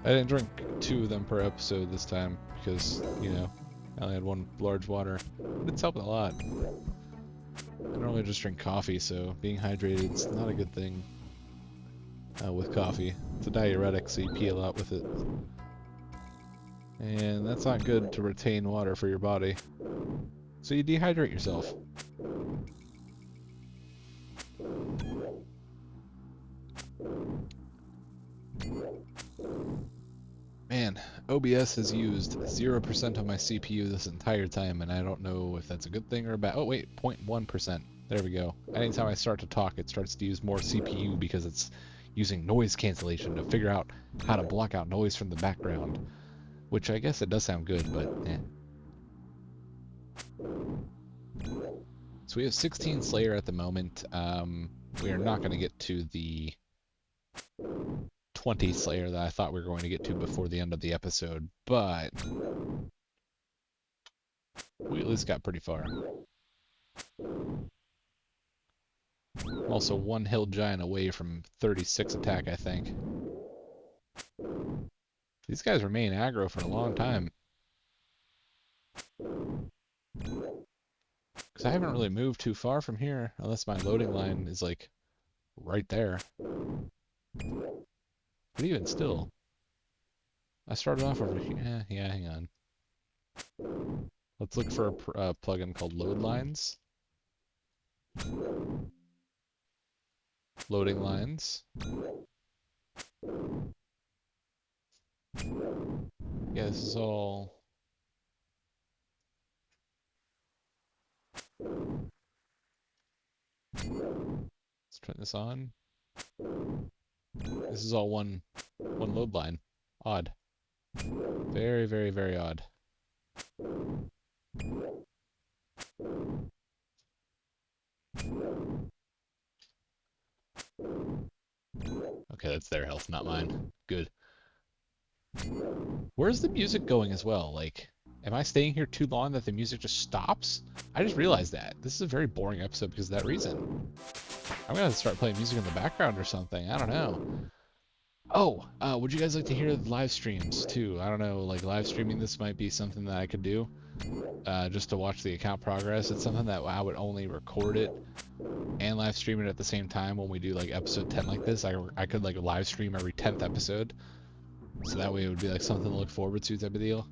I didn't drink 2 of them per episode this time because, you know, I only had 1 large water. But it's helping a lot. I normally just drink coffee, so being hydrated is not a good thing with coffee. It's a diuretic, so you pee a lot with it. And that's not good to retain water for your body. So you dehydrate yourself. Man, OBS has used 0% of my CPU this entire time, and I don't know if that's a good thing or a bad. Oh wait, 0.1%. There we go. Anytime I start to talk, it starts to use more CPU because it's using noise cancellation to figure out how to block out noise from the background. Which I guess it does sound good, but eh. So we have 16 Slayer at the moment. We are not going to get to the 20 Slayer that I thought we were going to get to before the end of the episode, but we at least got pretty far. Also one hill giant away from 36 attack, I think. These guys remain aggro for a long time. Because I haven't really moved too far from here, unless my loading line is like right there. But even still, I started off over here. Yeah, hang on. Let's look for a plugin called Load Lines. Loading lines. Yeah, this is all... Let's turn this on. This is all one load line. Odd. Very, very, very odd. Okay, that's their health, not mine. Good. Where's the music going as well? Like, am I staying here too long that the music just stops? I just realized that. This is a very boring episode because of that reason. I'm gonna start playing music in the background or something. I don't know. Oh, would you guys like to hear live streams too? I don't know, like live streaming this might be something that I could do. Just to watch the account progress. It's something that I would only record it and live stream it at the same time when we do like episode 10 like this. I could like live stream every 10th episode. So that way it would be like something to look forward to type of deal.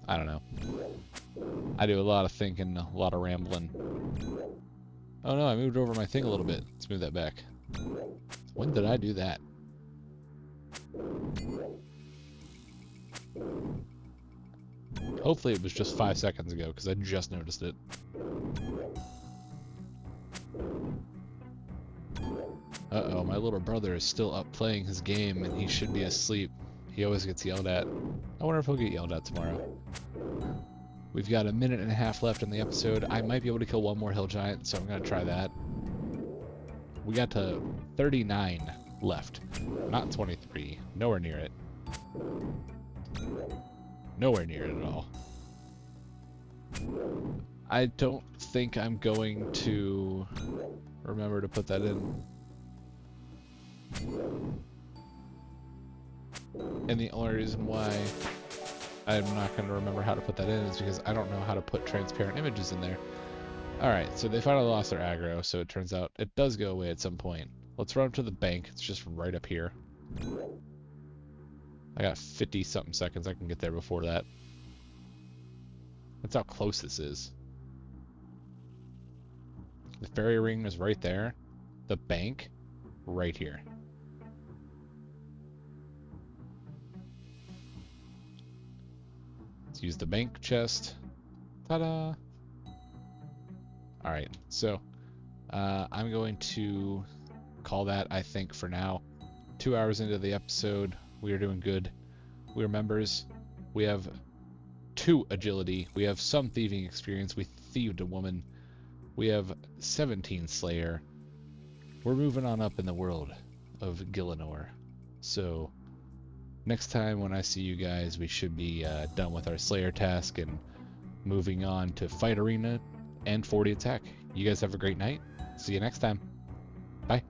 I don't know. I do a lot of thinking, a lot of rambling. Oh no, I moved over my thing a little bit. Let's move that back. When did I do that? Hopefully it was just 5 seconds ago, because I just noticed it. Uh-oh, my little brother is still up playing his game, and he should be asleep. He always gets yelled at. I wonder if he'll get yelled at tomorrow. We've got a minute and a half left in the episode. I might be able to kill one more hill giant, so I'm going to try that. We got to 39 left. Not 23. Nowhere near it. Nowhere near it at all. I don't think I'm going to remember to put that in. And the only reason why I'm not going to remember how to put that in is because I don't know how to put transparent images in there. Alright, so they finally lost their aggro, so it turns out it does go away at some point. Let's run up to the bank. It's just right up here. I got 50-something seconds. I can get there before that. That's how close this is. The fairy ring is right there. The bank, right here. Let's use the bank chest. Ta-da! Alright, so I'm going to call that, I think, for now. 2 hours into the episode, we are doing good. We are members. We have 2 agility. We have some thieving experience. We thieved a woman. We have 17 Slayer. We're moving on up in the world of Gillinor. So next time when I see you guys, we should be done with our Slayer task and moving on to Fight Arena and 40 Attack. You guys have a great night. See you next time. Bye.